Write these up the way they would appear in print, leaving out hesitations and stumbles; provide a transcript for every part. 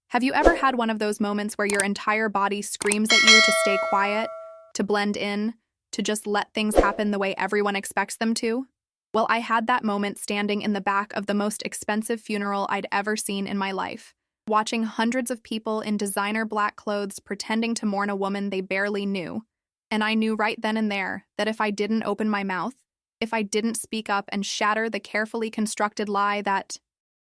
Have you ever had one of those moments where your entire body screams at you to stay quiet, to blend in, to just let things happen the way everyone expects them to? Well, I had that moment standing in the back of the most expensive funeral I'd ever seen in my life, watching hundreds of people in designer black clothes pretending to mourn a woman they barely knew. And I knew right then and there that if I didn't open my mouth, if I didn't speak up and shatter the carefully constructed lie that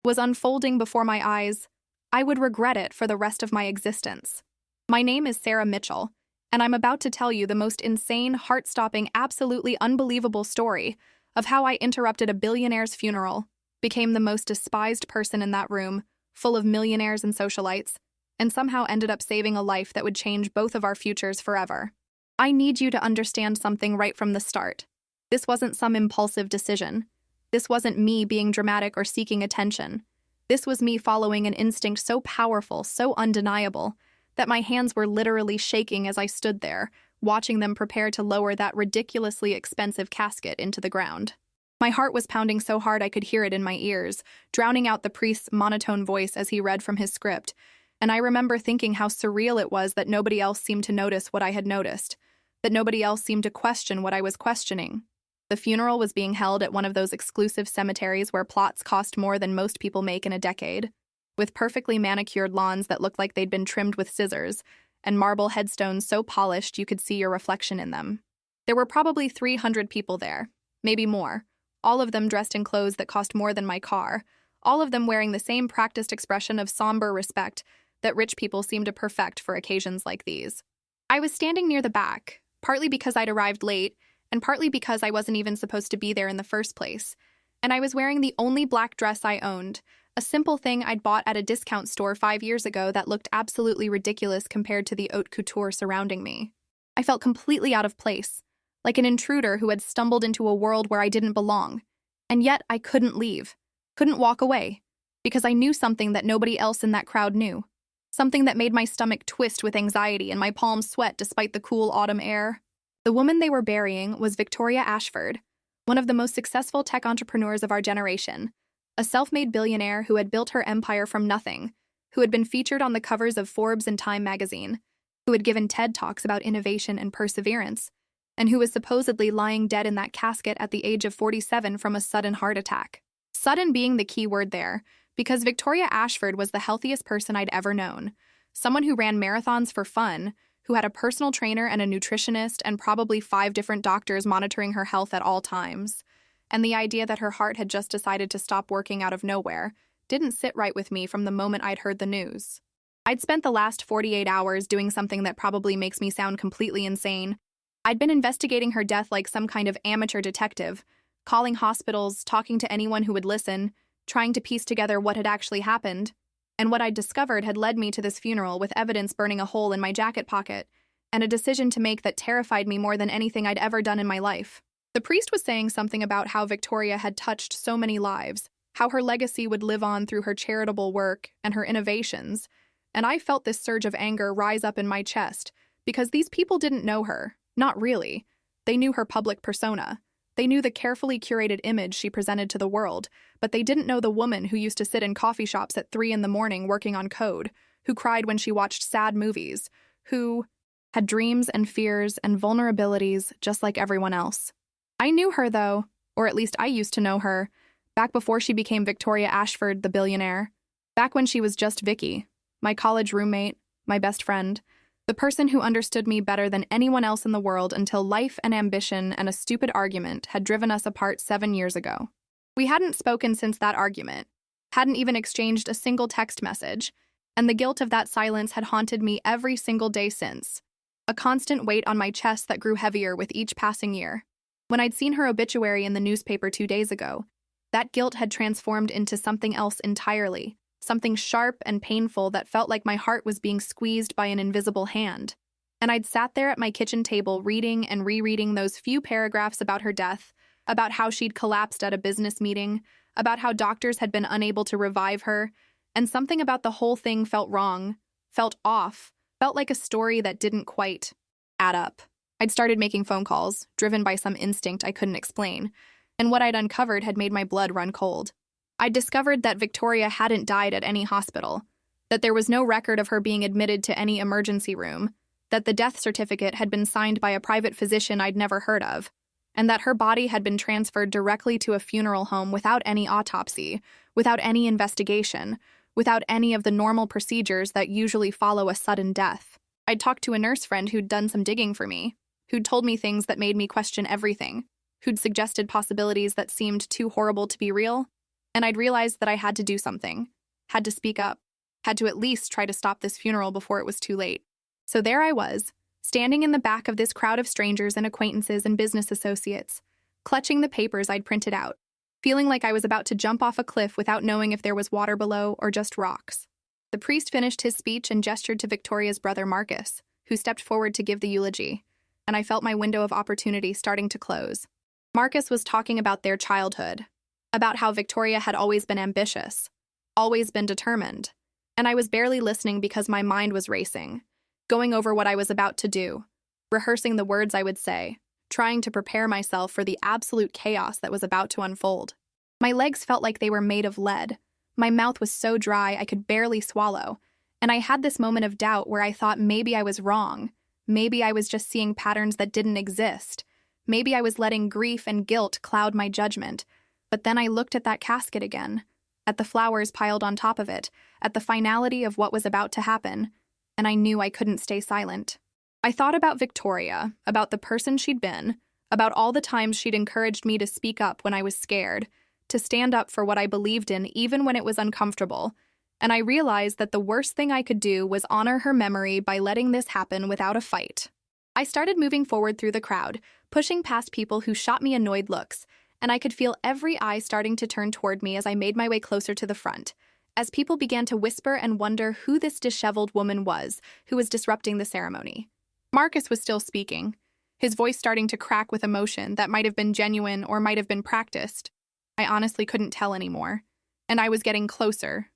was unfolding before my eyes, I would regret it for the rest of my existence. My name is Sarah Mitchell, and I'm about to tell you the most insane, heart-stopping, absolutely unbelievable story of how I interrupted a billionaire's funeral, became the most despised person in that room, full of millionaires and socialites, and somehow ended up saving a life that would change both of our futures forever. I need you to understand something right from the start. This wasn't some impulsive decision. This wasn't me being dramatic or seeking attention. This was me following an instinct so powerful, so undeniable, that my hands were literally shaking as I stood there, watching them prepare to lower that ridiculously expensive casket into the ground. My heart was pounding so hard I could hear it in my ears, drowning out the priest's monotone voice as he read from his script, and I remember thinking how surreal it was that nobody else seemed to notice what I had noticed, that nobody else seemed to question what I was questioning. The funeral was being held at one of those exclusive cemeteries where plots cost more than most people make in a decade, with perfectly manicured lawns that looked like they'd been trimmed with scissors, and marble headstones so polished you could see your reflection in them. There were probably 300 people there, maybe more, all of them dressed in clothes that cost more than my car, all of them wearing the same practiced expression of somber respect that rich people seem to perfect for occasions like these. I was standing near the back, partly because I'd arrived late, and partly because I wasn't even supposed to be there in the first place, and I was wearing the only black dress I owned, a simple thing I'd bought at a discount store 5 years ago that looked absolutely ridiculous compared to the haute couture surrounding me. I felt completely out of place, like an intruder who had stumbled into a world where I didn't belong, and yet I couldn't leave, couldn't walk away, because I knew something that nobody else in that crowd knew, something that made my stomach twist with anxiety and my palms sweat despite the cool autumn air. The woman they were burying was Victoria Ashford, one of the most successful tech entrepreneurs of our generation, a self-made billionaire who had built her empire from nothing, who had been featured on the covers of Forbes and Time magazine, who had given TED Talks about innovation and perseverance, and who was supposedly lying dead in that casket at the age of 47 from a sudden heart attack. Sudden being the key word there, because Victoria Ashford was the healthiest person I'd ever known, someone who ran marathons for fun, who had a personal trainer and a nutritionist and probably 5 different doctors monitoring her health at all times. And the idea that her heart had just decided to stop working out of nowhere didn't sit right with me from the moment I'd heard the news. I'd spent the last 48 hours doing something that probably makes me sound completely insane. I'd been investigating her death like some kind of amateur detective, calling hospitals, talking to anyone who would listen, trying to piece together what had actually happened. And what I'd discovered had led me to this funeral with evidence burning a hole in my jacket pocket, and a decision to make that terrified me more than anything I'd ever done in my life. The priest was saying something about how Victoria had touched so many lives, how her legacy would live on through her charitable work and her innovations, and I felt this surge of anger rise up in my chest, because these people didn't know her, not really. They knew her public persona. They knew the carefully curated image she presented to the world, but they didn't know the woman who used to sit in coffee shops at 3 a.m. working on code, who cried when she watched sad movies, who had dreams and fears and vulnerabilities just like everyone else. I knew her, though, or at least I used to know her, back before she became Victoria Ashford, the billionaire, back when she was just Vicky, my college roommate, my best friend, the person who understood me better than anyone else in the world until life and ambition and a stupid argument had driven us apart 7 years ago. We hadn't spoken since that argument, hadn't even exchanged a single text message, and the guilt of that silence had haunted me every single day since, a constant weight on my chest that grew heavier with each passing year. When I'd seen her obituary in the newspaper 2 days ago, that guilt had transformed into something else entirely, something sharp and painful that felt like my heart was being squeezed by an invisible hand. And I'd sat there at my kitchen table reading and rereading those few paragraphs about her death, about how she'd collapsed at a business meeting, about how doctors had been unable to revive her, and something about the whole thing felt wrong, felt off, felt like a story that didn't quite add up. I'd started making phone calls, driven by some instinct I couldn't explain, and what I'd uncovered had made my blood run cold. I'd discovered that Victoria hadn't died at any hospital. that there was no record of her being admitted to any emergency room, that the death certificate had been signed by a private physician I'd never heard of, and that her body had been transferred directly to a funeral home without any autopsy, without any investigation, without any of the normal procedures that usually follow a sudden death. I'd talked to a nurse friend who'd done some digging for me, who'd told me things that made me question everything, who'd suggested possibilities that seemed too horrible to be real, and I'd realized that I had to do something, had to speak up, had to at least try to stop this funeral before it was too late. So there I was, standing in the back of this crowd of strangers and acquaintances and business associates, clutching the papers I'd printed out, feeling like I was about to jump off a cliff without knowing if there was water below or just rocks. The priest finished his speech and gestured to Victoria's brother Marcus, who stepped forward to give the eulogy, and I felt my window of opportunity starting to close. Marcus was talking about their childhood, about how Victoria had always been ambitious, always been determined, and I was barely listening because my mind was racing, going over what I was about to do, rehearsing the words I would say, trying to prepare myself for the absolute chaos that was about to unfold. My legs felt like they were made of lead. My mouth was so dry I could barely swallow, and I had this moment of doubt where I thought maybe I was wrong, maybe I was just seeing patterns that didn't exist, maybe I was letting grief and guilt cloud my judgment. But then I looked at that casket again, at the flowers piled on top of it, at the finality of what was about to happen, and I knew I couldn't stay silent. I thought about Victoria, about the person she'd been, about all the times she'd encouraged me to speak up when I was scared, to stand up for what I believed in even when it was uncomfortable, and I realized that the worst thing I could do was honor her memory by letting this happen without a fight. I started moving forward through the crowd, pushing past people who shot me annoyed looks, and I could feel every eye starting to turn toward me as I made my way closer to the front, as people began to whisper and wonder who this disheveled woman was who was disrupting the ceremony. Marcus was still speaking, his voice starting to crack with emotion that might have been genuine or might have been practiced. I honestly couldn't tell anymore, and I was getting closer,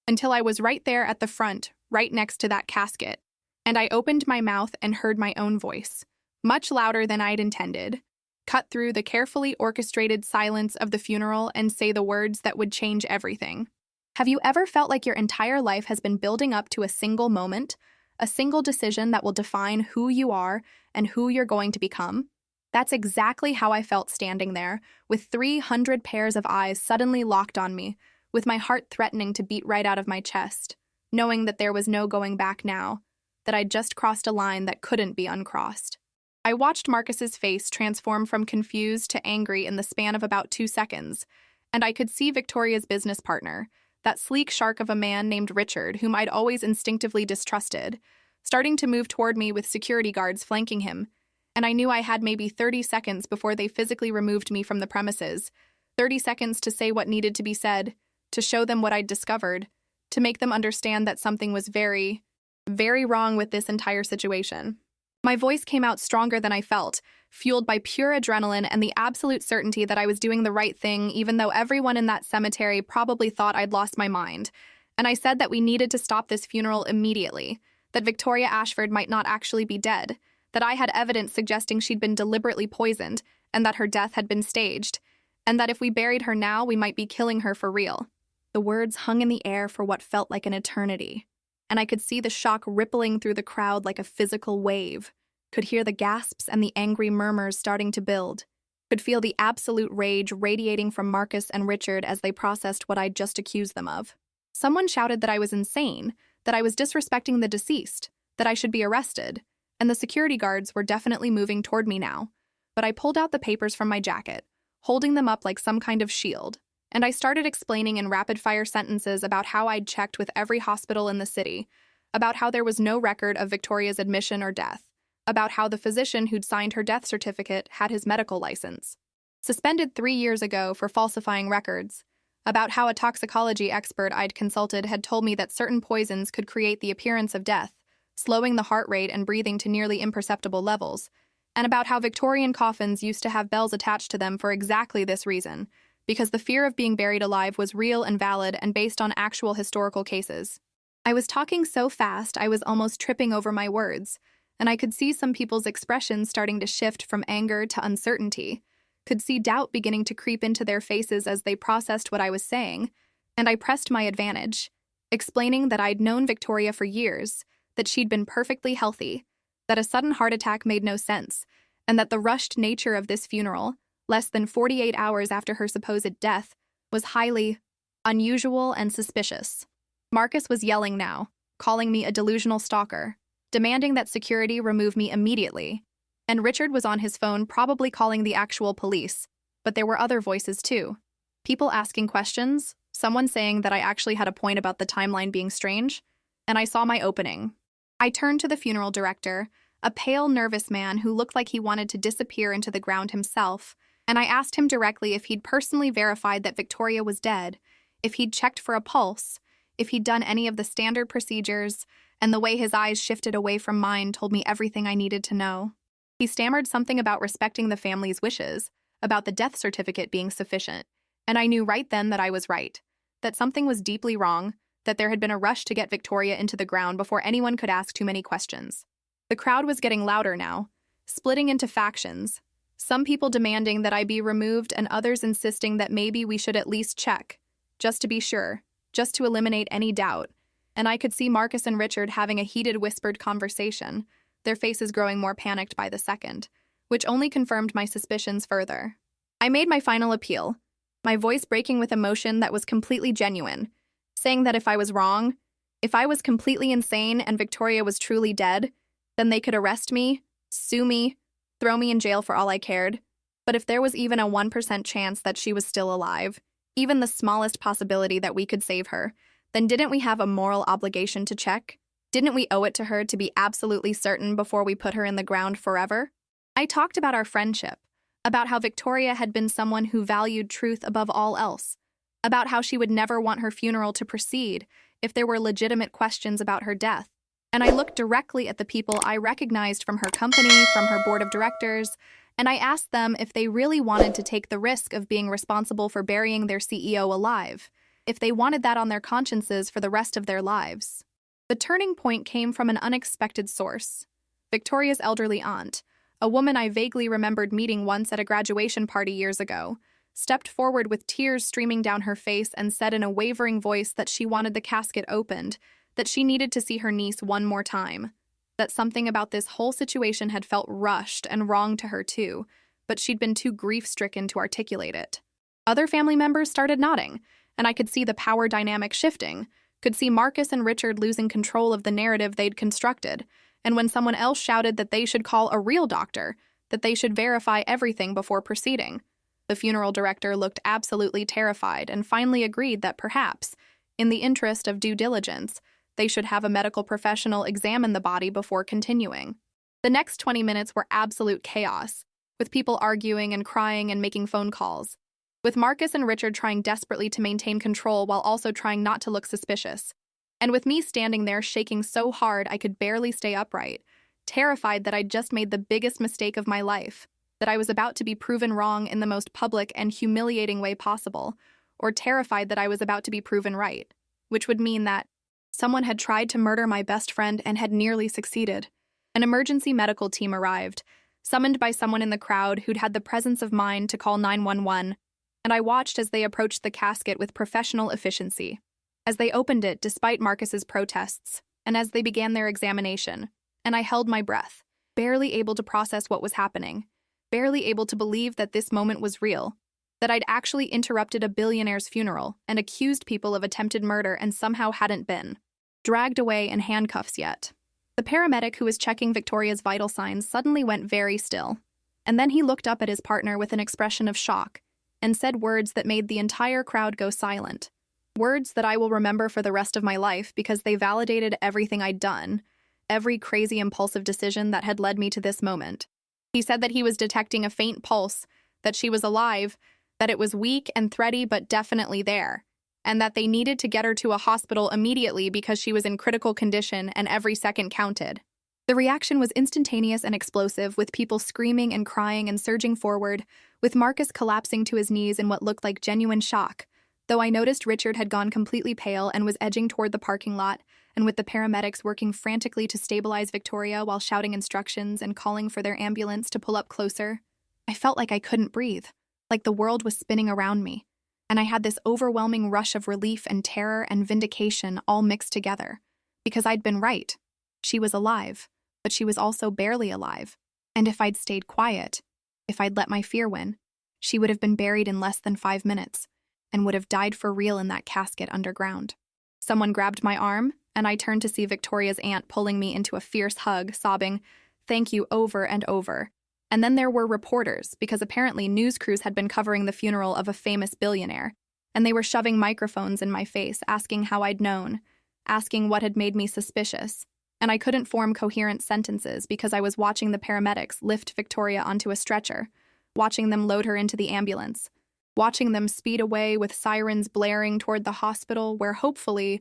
until I was right there at the front, right next to that casket, and I opened my mouth and heard my own voice, much louder than I'd intended, cut through the carefully orchestrated silence of the funeral and say the words that would change everything. Have you ever felt like your entire life has been building up to a single moment, a single decision that will define who you are and who you're going to become? That's exactly how I felt standing there, with 300 pairs of eyes suddenly locked on me, with my heart threatening to beat right out of my chest, knowing that there was no going back now, that I'd just crossed a line that couldn't be uncrossed. I watched Marcus's face transform from confused to angry in the span of about 2 seconds, and I could see Victoria's business partner, that sleek shark of a man named Richard, whom I'd always instinctively distrusted, starting to move toward me with security guards flanking him, and I knew I had maybe 30 seconds before they physically removed me from the premises, 30 seconds to say what needed to be said, to show them what I'd discovered, to make them understand that something was very, very wrong with this entire situation. My voice came out stronger than I felt, fueled by pure adrenaline and the absolute certainty that I was doing the right thing, even though everyone in that cemetery probably thought I'd lost my mind. And I said that we needed to stop this funeral immediately, that Victoria Ashford might not actually be dead, that I had evidence suggesting she'd been deliberately poisoned, and that her death had been staged, and that if we buried her now, we might be killing her for real. The words hung in the air for what felt like an eternity, and I could see the shock rippling through the crowd like a physical wave, could hear the gasps and the angry murmurs starting to build, could feel the absolute rage radiating from Marcus and Richard as they processed what I'd just accused them of. Someone shouted that I was insane, that I was disrespecting the deceased, that I should be arrested, and the security guards were definitely moving toward me now. But I pulled out the papers from my jacket, holding them up like some kind of shield, and I started explaining in rapid-fire sentences about how I'd checked with every hospital in the city, about how there was no record of Victoria's admission or death, about how the physician who'd signed her death certificate had his medical license, suspended 3 years ago for falsifying records, about how a toxicology expert I'd consulted had told me that certain poisons could create the appearance of death, slowing the heart rate and breathing to nearly imperceptible levels, and about how Victorian coffins used to have bells attached to them for exactly this reason, because the fear of being buried alive was real and valid and based on actual historical cases. I was talking so fast I was almost tripping over my words, and I could see some people's expressions starting to shift from anger to uncertainty, could see doubt beginning to creep into their faces as they processed what I was saying, and I pressed my advantage. explaining that I'd known Victoria for years, that she'd been perfectly healthy, that a sudden heart attack made no sense, and that the rushed nature of this funeral, less than 48 hours after her supposed death, was highly unusual and suspicious. Marcus was yelling now, calling me a delusional stalker, demanding that security remove me immediately. And Richard was on his phone probably calling the actual police, but there were other voices too. People asking questions, someone saying that I actually had a point about the timeline being strange, and I saw my opening. I turned to the funeral director, a pale, nervous man who looked like he wanted to disappear into the ground himself, and I asked him directly if he'd personally verified that Victoria was dead, if he'd checked for a pulse, if he'd done any of the standard procedures, and the way his eyes shifted away from mine told me everything I needed to know. He stammered something about respecting the family's wishes, about the death certificate being sufficient, and I knew right then that I was right, that something was deeply wrong, that there had been a rush to get Victoria into the ground before anyone could ask too many questions. The crowd was getting louder now, splitting into factions, some people demanding that I be removed and others insisting that maybe we should at least check, just to be sure, just to eliminate any doubt. And I could see Marcus and Richard having a heated whispered conversation, their faces growing more panicked by the second, which only confirmed my suspicions further. I made my final appeal, my voice breaking with emotion that was completely genuine, saying that if I was wrong, if I was completely insane and Victoria was truly dead, then they could arrest me, sue me, throw me in jail for all I cared. But if there was even a 1% chance that she was still alive, even the smallest possibility that we could save her, then didn't we have a moral obligation to check? Didn't we owe it to her to be absolutely certain before we put her in the ground forever? I talked about our friendship, about how Victoria had been someone who valued truth above all else, about how she would never want her funeral to proceed if there were legitimate questions about her death. And I looked directly at the people I recognized from her company, from her board of directors, and I asked them if they really wanted to take the risk of being responsible for burying their CEO alive, if they wanted that on their consciences for the rest of their lives. The turning point came from an unexpected source. Victoria's elderly aunt, a woman I vaguely remembered meeting once at a graduation party years ago, stepped forward with tears streaming down her face and said in a wavering voice that she wanted the casket opened, that she needed to see her niece one more time, that something about this whole situation had felt rushed and wrong to her too, but she'd been too grief-stricken to articulate it. Other family members started nodding, and I could see the power dynamic shifting, could see Marcus and Richard losing control of the narrative they'd constructed, and when someone else shouted that they should call a real doctor, that they should verify everything before proceeding, the funeral director looked absolutely terrified and finally agreed that perhaps, in the interest of due diligence, they should have a medical professional examine the body before continuing. The next 20 minutes were absolute chaos, with people arguing and crying and making phone calls, with Marcus and Richard trying desperately to maintain control while also trying not to look suspicious, and with me standing there shaking so hard I could barely stay upright, terrified that I'd just made the biggest mistake of my life, that I was about to be proven wrong in the most public and humiliating way possible, or terrified that I was about to be proven right, which would mean that someone had tried to murder my best friend and had nearly succeeded. An emergency medical team arrived, summoned by someone in the crowd who'd had the presence of mind to call 911, and I watched as they approached the casket with professional efficiency. As they opened it despite Marcus's protests, and as they began their examination, and I held my breath, barely able to process what was happening, barely able to believe that this moment was real, that I'd actually interrupted a billionaire's funeral and accused people of attempted murder and somehow hadn't been dragged away in handcuffs yet. The paramedic who was checking Victoria's vital signs suddenly went very still, and then he looked up at his partner with an expression of shock and said words that made the entire crowd go silent. Words that I will remember for the rest of my life because they validated everything I'd done, every crazy impulsive decision that had led me to this moment. He said that he was detecting a faint pulse, that she was alive, that it was weak and thready but definitely there, and that they needed to get her to a hospital immediately because she was in critical condition and every second counted. The reaction was instantaneous and explosive, with people screaming and crying and surging forward, with Marcus collapsing to his knees in what looked like genuine shock, though I noticed Richard had gone completely pale and was edging toward the parking lot, and with the paramedics working frantically to stabilize Victoria while shouting instructions and calling for their ambulance to pull up closer. I felt like I couldn't breathe, like the world was spinning around me. And I had this overwhelming rush of relief and terror and vindication all mixed together. Because I'd been right. She was alive, but she was also barely alive. And if I'd stayed quiet, if I'd let my fear win, she would have been buried in less than 5 minutes and would have died for real in that casket underground. Someone grabbed my arm, and I turned to see Victoria's aunt pulling me into a fierce hug, sobbing, "Thank you," over and over. And then there were reporters, because apparently news crews had been covering the funeral of a famous billionaire, and they were shoving microphones in my face, asking how I'd known, asking what had made me suspicious. And I couldn't form coherent sentences because I was watching the paramedics lift Victoria onto a stretcher, watching them load her into the ambulance, watching them speed away with sirens blaring toward the hospital where hopefully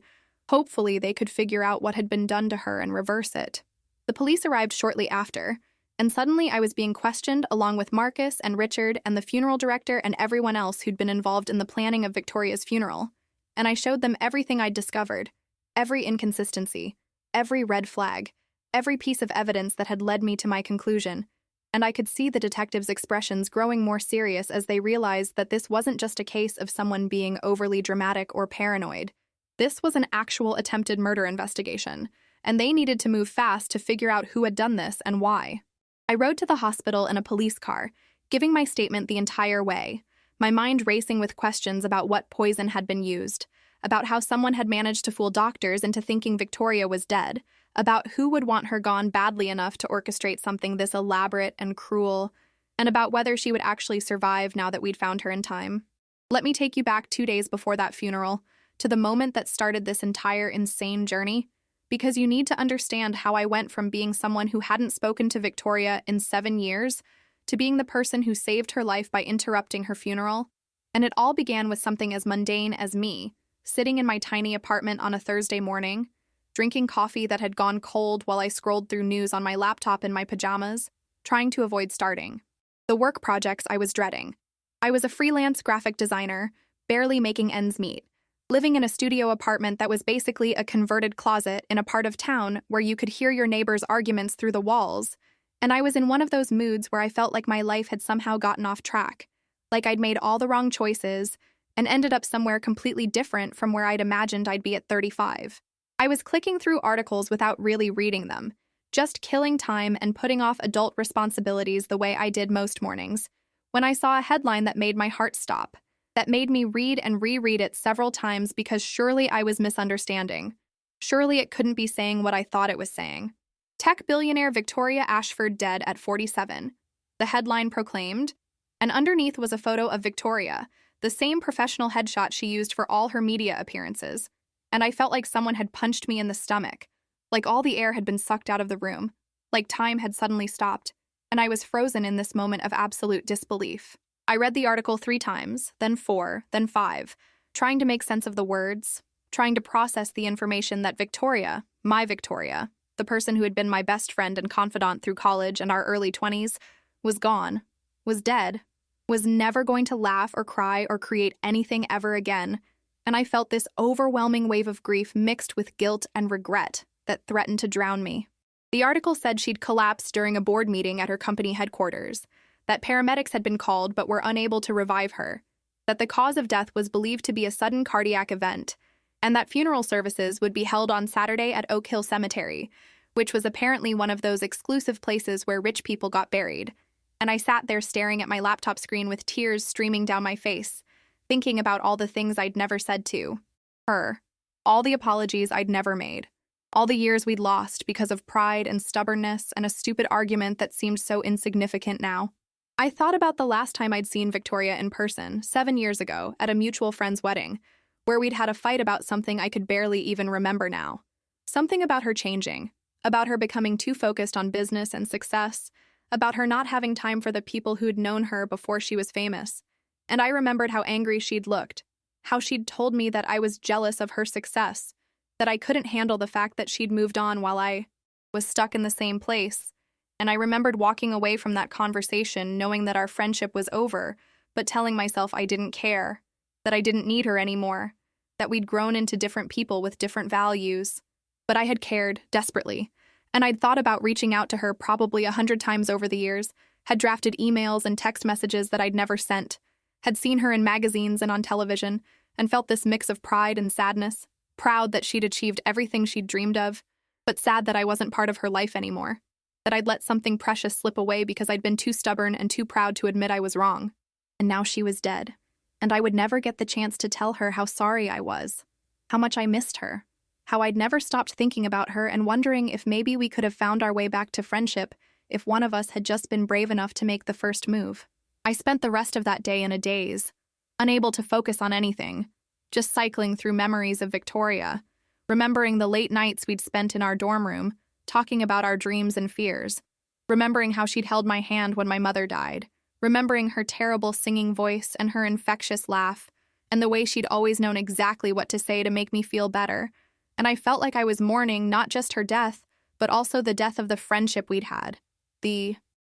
they could figure out what had been done to her and reverse it. The police arrived shortly after, and suddenly I was being questioned along with Marcus and Richard and the funeral director and everyone else who'd been involved in the planning of Victoria's funeral. And I showed them everything I'd discovered, every inconsistency, every red flag, every piece of evidence that had led me to my conclusion. And I could see the detectives' expressions growing more serious as they realized that this wasn't just a case of someone being overly dramatic or paranoid. This was an actual attempted murder investigation, and they needed to move fast to figure out who had done this and why. I rode to the hospital in a police car, giving my statement the entire way, my mind racing with questions about what poison had been used, about how someone had managed to fool doctors into thinking Victoria was dead, about who would want her gone badly enough to orchestrate something this elaborate and cruel, and about whether she would actually survive now that we'd found her in time. Let me take you back 2 days before that funeral, to the moment that started this entire insane journey, because you need to understand how I went from being someone who hadn't spoken to Victoria in 7 years to being the person who saved her life by interrupting her funeral. And it all began with something as mundane as me, sitting in my tiny apartment on a Thursday morning, drinking coffee that had gone cold while I scrolled through news on my laptop in my pajamas, trying to avoid starting the work projects I was dreading. I was a freelance graphic designer, barely making ends meet, living in a studio apartment that was basically a converted closet in a part of town where you could hear your neighbors' arguments through the walls, and I was in one of those moods where I felt like my life had somehow gotten off track, like I'd made all the wrong choices and ended up somewhere completely different from where I'd imagined I'd be at 35. I was clicking through articles without really reading them, just killing time and putting off adult responsibilities the way I did most mornings, when I saw a headline that made my heart stop, that made me read and reread it several times because surely I was misunderstanding. Surely it couldn't be saying what I thought it was saying. Tech billionaire Victoria Ashford dead at 47, the headline proclaimed, and underneath was a photo of Victoria, the same professional headshot she used for all her media appearances. And I felt like someone had punched me in the stomach, like all the air had been sucked out of the room, like time had suddenly stopped, and I was frozen in this moment of absolute disbelief. I read the article 3 times, then 4, then 5, trying to make sense of the words, trying to process the information that Victoria, my Victoria, the person who had been my best friend and confidant through college and our early 20s, was gone, was dead, was never going to laugh or cry or create anything ever again, and I felt this overwhelming wave of grief mixed with guilt and regret that threatened to drown me. The article said she'd collapsed during a board meeting at her company headquarters, that paramedics had been called but were unable to revive her, that the cause of death was believed to be a sudden cardiac event, and that funeral services would be held on Saturday at Oak Hill Cemetery, which was apparently one of those exclusive places where rich people got buried. And I sat there staring at my laptop screen with tears streaming down my face, thinking about all the things I'd never said to her, all the apologies I'd never made, all the years we'd lost because of pride and stubbornness and a stupid argument that seemed so insignificant now. I thought about the last time I'd seen Victoria in person, 7 years ago, at a mutual friend's wedding, where we'd had a fight about something I could barely even remember now. Something about her changing, about her becoming too focused on business and success, about her not having time for the people who'd known her before she was famous. And I remembered how angry she'd looked, how she'd told me that I was jealous of her success, that I couldn't handle the fact that she'd moved on while I was stuck in the same place. And I remembered walking away from that conversation knowing that our friendship was over, but telling myself I didn't care, that I didn't need her anymore, that we'd grown into different people with different values. But I had cared, desperately, and I'd thought about reaching out to her probably 100 times over the years, had drafted emails and text messages that I'd never sent, had seen her in magazines and on television, and felt this mix of pride and sadness, proud that she'd achieved everything she'd dreamed of, but sad that I wasn't part of her life anymore, that I'd let something precious slip away because I'd been too stubborn and too proud to admit I was wrong. And now she was dead, and I would never get the chance to tell her how sorry I was, how much I missed her, how I'd never stopped thinking about her and wondering if maybe we could have found our way back to friendship if one of us had just been brave enough to make the first move. I spent the rest of that day in a daze, unable to focus on anything, just cycling through memories of Victoria, remembering the late nights we'd spent in our dorm room, talking about our dreams and fears, remembering how she'd held my hand when my mother died, remembering her terrible singing voice and her infectious laugh, and the way she'd always known exactly what to say to make me feel better. And I felt like I was mourning not just her death, but also the death of the friendship we'd had, the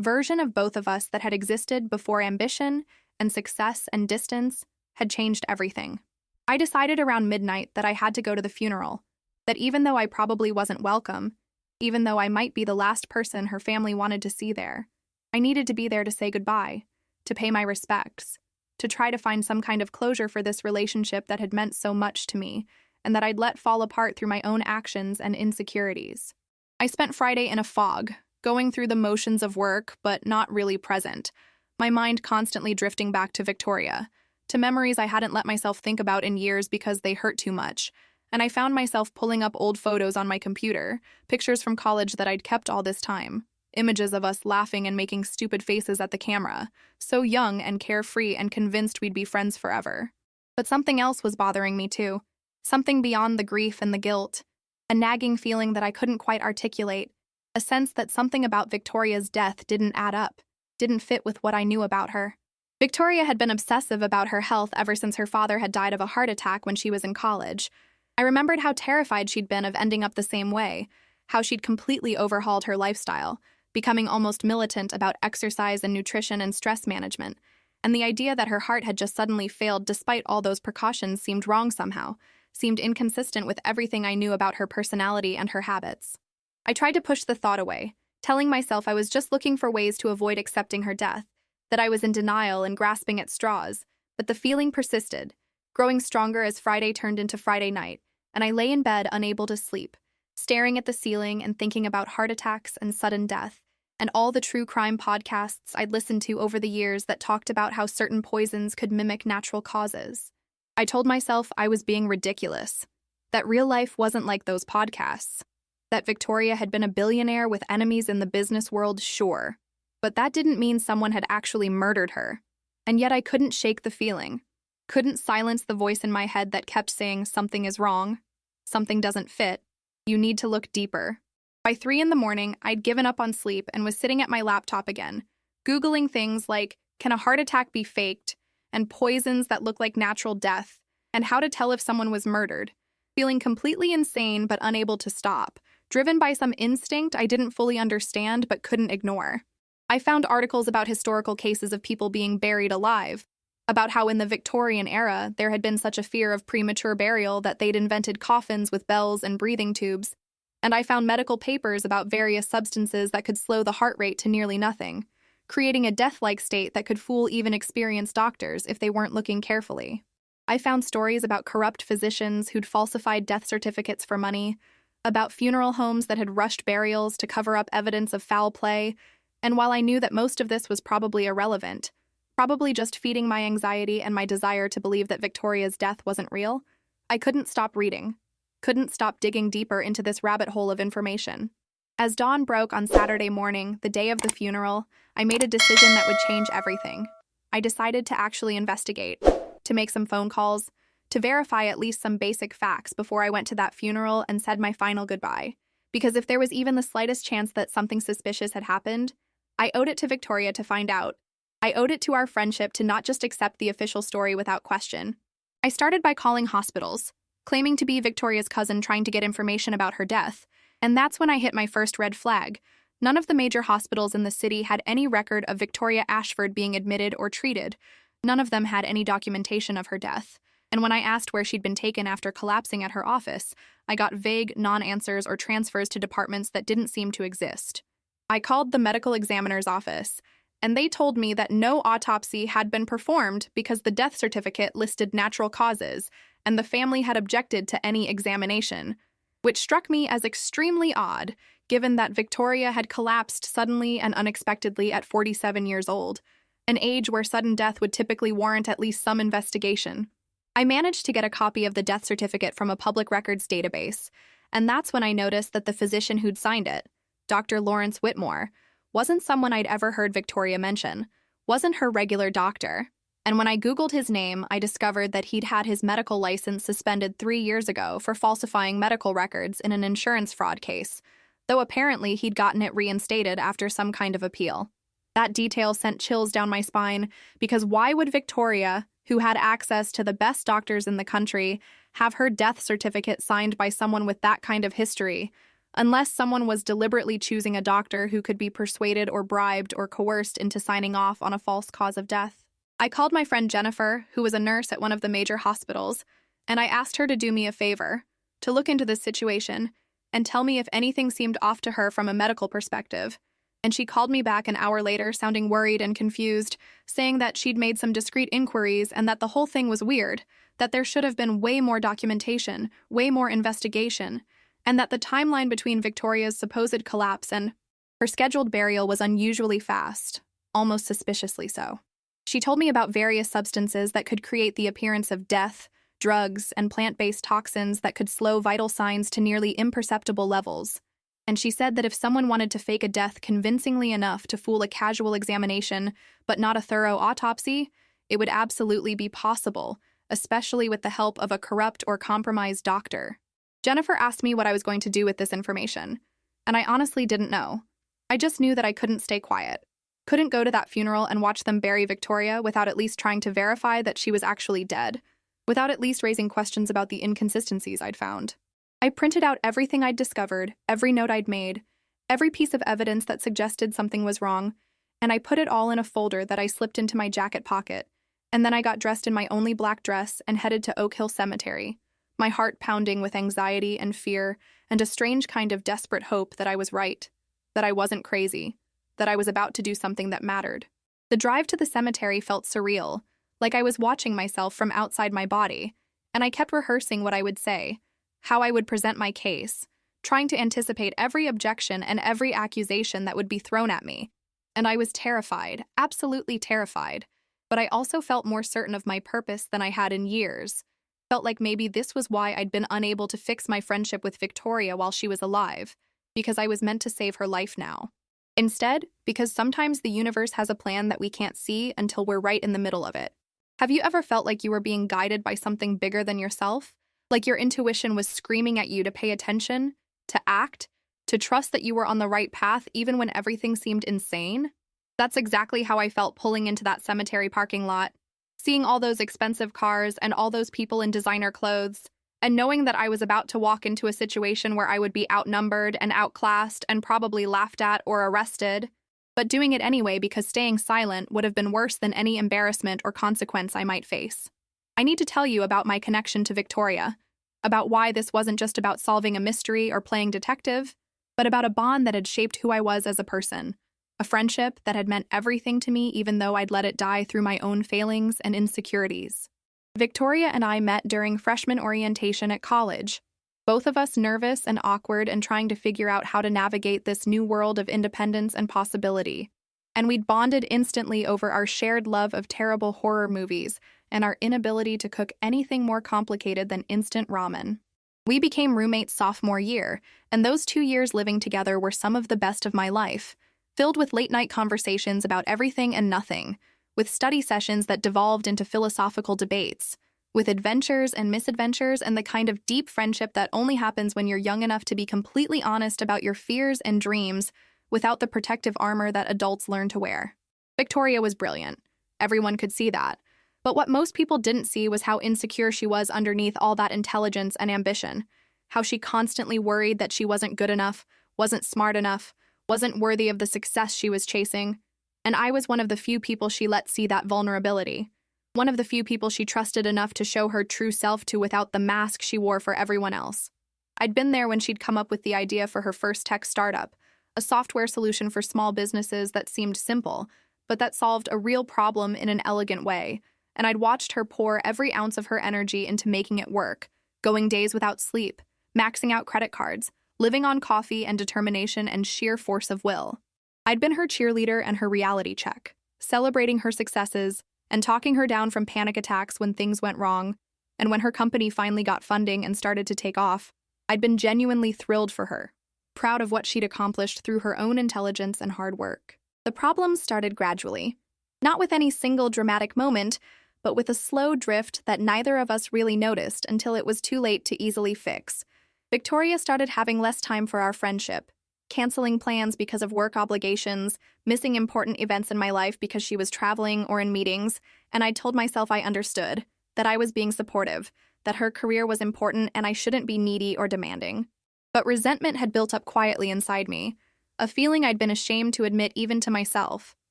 version of both of us that had existed before ambition and success and distance had changed everything. I decided around midnight that I had to go to the funeral, that even though I probably wasn't welcome, even though I might be the last person her family wanted to see there, I needed to be there to say goodbye, to pay my respects, to try to find some kind of closure for this relationship that had meant so much to me and that I'd let fall apart through my own actions and insecurities. I spent Friday in a fog, going through the motions of work, but not really present, my mind constantly drifting back to Victoria, to memories I hadn't let myself think about in years because they hurt too much, and I found myself pulling up old photos on my computer, pictures from college that I'd kept all this time, images of us laughing and making stupid faces at the camera, so young and carefree and convinced we'd be friends forever. But something else was bothering me too, something beyond the grief and the guilt, a nagging feeling that I couldn't quite articulate, a sense that something about Victoria's death didn't add up, didn't fit with what I knew about her. Victoria had been obsessive about her health ever since her father had died of a heart attack when she was in college. I remembered how terrified she'd been of ending up the same way, how she'd completely overhauled her lifestyle, becoming almost militant about exercise and nutrition and stress management, and the idea that her heart had just suddenly failed despite all those precautions seemed wrong somehow, seemed inconsistent with everything I knew about her personality and her habits. I tried to push the thought away, telling myself I was just looking for ways to avoid accepting her death, that I was in denial and grasping at straws, but the feeling persisted, growing stronger as Friday turned into Friday night, and I lay in bed unable to sleep, staring at the ceiling and thinking about heart attacks and sudden death, and all the true crime podcasts I'd listened to over the years that talked about how certain poisons could mimic natural causes. I told myself I was being ridiculous, that real life wasn't like those podcasts, that Victoria had been a billionaire with enemies in the business world, sure, but that didn't mean someone had actually murdered her. And yet I couldn't shake the feeling, couldn't silence the voice in my head that kept saying something is wrong, something doesn't fit, you need to look deeper. By 3 a.m, I'd given up on sleep and was sitting at my laptop again, Googling things like, can a heart attack be faked, and poisons that look like natural death, and how to tell if someone was murdered, feeling completely insane but unable to stop, driven by some instinct I didn't fully understand but couldn't ignore. I found articles about historical cases of people being buried alive, about how in the Victorian era there had been such a fear of premature burial that they'd invented coffins with bells and breathing tubes, and I found medical papers about various substances that could slow the heart rate to nearly nothing, creating a death-like state that could fool even experienced doctors if they weren't looking carefully. I found stories about corrupt physicians who'd falsified death certificates for money, about funeral homes that had rushed burials to cover up evidence of foul play, and while I knew that most of this was probably irrelevant, probably just feeding my anxiety and my desire to believe that Victoria's death wasn't real, I couldn't stop reading, couldn't stop digging deeper into this rabbit hole of information. As dawn broke on Saturday morning, the day of the funeral, I made a decision that would change everything. I decided to actually investigate, to make some phone calls, to verify at least some basic facts before I went to that funeral and said my final goodbye. Because if there was even the slightest chance that something suspicious had happened, I owed it to Victoria to find out. I owed it to our friendship to not just accept the official story without question. I started by calling hospitals, claiming to be Victoria's cousin trying to get information about her death, and that's when I hit my first red flag. None of the major hospitals in the city had any record of Victoria Ashford being admitted or treated. None of them had any documentation of her death. And when I asked where she'd been taken after collapsing at her office, I got vague non-answers or transfers to departments that didn't seem to exist. I called the medical examiner's office, and they told me that no autopsy had been performed because the death certificate listed natural causes, and the family had objected to any examination, which struck me as extremely odd, given that Victoria had collapsed suddenly and unexpectedly at 47 years old, an age where sudden death would typically warrant at least some investigation. I managed to get a copy of the death certificate from a public records database, and that's when I noticed that the physician who'd signed it, Dr. Lawrence Whitmore, wasn't someone I'd ever heard Victoria mention, wasn't her regular doctor. And when I Googled his name, I discovered that he'd had his medical license suspended 3 years ago for falsifying medical records in an insurance fraud case, though apparently he'd gotten it reinstated after some kind of appeal. That detail sent chills down my spine, because why would Victoria, who had access to the best doctors in the country, have her death certificate signed by someone with that kind of history, unless someone was deliberately choosing a doctor who could be persuaded or bribed or coerced into signing off on a false cause of death? I called my friend Jennifer, who was a nurse at one of the major hospitals, and I asked her to do me a favor, to look into this situation and tell me if anything seemed off to her from a medical perspective. And she called me back an hour later, sounding worried and confused, saying that she'd made some discreet inquiries and that the whole thing was weird, that there should have been way more documentation, way more investigation, and that the timeline between Victoria's supposed collapse and her scheduled burial was unusually fast, almost suspiciously so. She told me about various substances that could create the appearance of death, drugs, and plant-based toxins that could slow vital signs to nearly imperceptible levels. And she said that if someone wanted to fake a death convincingly enough to fool a casual examination, but not a thorough autopsy, it would absolutely be possible, especially with the help of a corrupt or compromised doctor. Jennifer asked me what I was going to do with this information, and I honestly didn't know. I just knew that I couldn't stay quiet. Couldn't go to that funeral and watch them bury Victoria without at least trying to verify that she was actually dead, without at least raising questions about the inconsistencies I'd found. I printed out everything I'd discovered, every note I'd made, every piece of evidence that suggested something was wrong, and I put it all in a folder that I slipped into my jacket pocket, and then I got dressed in my only black dress and headed to Oak Hill Cemetery, my heart pounding with anxiety and fear and a strange kind of desperate hope that I was right, that I wasn't crazy, that I was about to do something that mattered. The drive to the cemetery felt surreal, like I was watching myself from outside my body, and I kept rehearsing what I would say, how I would present my case, trying to anticipate every objection and every accusation that would be thrown at me. And I was terrified, absolutely terrified, but I also felt more certain of my purpose than I had in years. Felt like maybe this was why I'd been unable to fix my friendship with Victoria while she was alive, because I was meant to save her life now. Instead, because sometimes the universe has a plan that we can't see until we're right in the middle of it. Have you ever felt like you were being guided by something bigger than yourself? Like your intuition was screaming at you to pay attention, to act, to trust that you were on the right path even when everything seemed insane? That's exactly how I felt pulling into that cemetery parking lot, seeing all those expensive cars and all those people in designer clothes, and knowing that I was about to walk into a situation where I would be outnumbered and outclassed and probably laughed at or arrested, but doing it anyway because staying silent would have been worse than any embarrassment or consequence I might face. I need to tell you about my connection to Victoria, about why this wasn't just about solving a mystery or playing detective, but about a bond that had shaped who I was as a person, a friendship that had meant everything to me even though I'd let it die through my own failings and insecurities. Victoria and I met during freshman orientation at college, both of us nervous and awkward and trying to figure out how to navigate this new world of independence and possibility. And we'd bonded instantly over our shared love of terrible horror movies and our inability to cook anything more complicated than instant ramen. We became roommates sophomore year, and those 2 years living together were some of the best of my life, filled with late-night conversations about everything and nothing, with study sessions that devolved into philosophical debates, with adventures and misadventures and the kind of deep friendship that only happens when you're young enough to be completely honest about your fears and dreams without the protective armor that adults learn to wear. Victoria was brilliant. Everyone could see that. But what most people didn't see was how insecure she was underneath all that intelligence and ambition, how she constantly worried that she wasn't good enough, wasn't smart enough, wasn't worthy of the success she was chasing. And I was one of the few people she let see that vulnerability, one of the few people she trusted enough to show her true self to without the mask she wore for everyone else. I'd been there when she'd come up with the idea for her first tech startup, a software solution for small businesses that seemed simple, but that solved a real problem in an elegant way, and I'd watched her pour every ounce of her energy into making it work, going days without sleep, maxing out credit cards, living on coffee and determination and sheer force of will. I'd been her cheerleader and her reality check, celebrating her successes and talking her down from panic attacks when things went wrong, and when her company finally got funding and started to take off, I'd been genuinely thrilled for her, proud of what she'd accomplished through her own intelligence and hard work. The problems started gradually, not with any single dramatic moment, but with a slow drift that neither of us really noticed until it was too late to easily fix. Victoria started having less time for our friendship, canceling plans because of work obligations, missing important events in my life because she was traveling or in meetings, and I told myself I understood, that I was being supportive, that her career was important and I shouldn't be needy or demanding. But resentment had built up quietly inside me, a feeling I'd been ashamed to admit even to myself,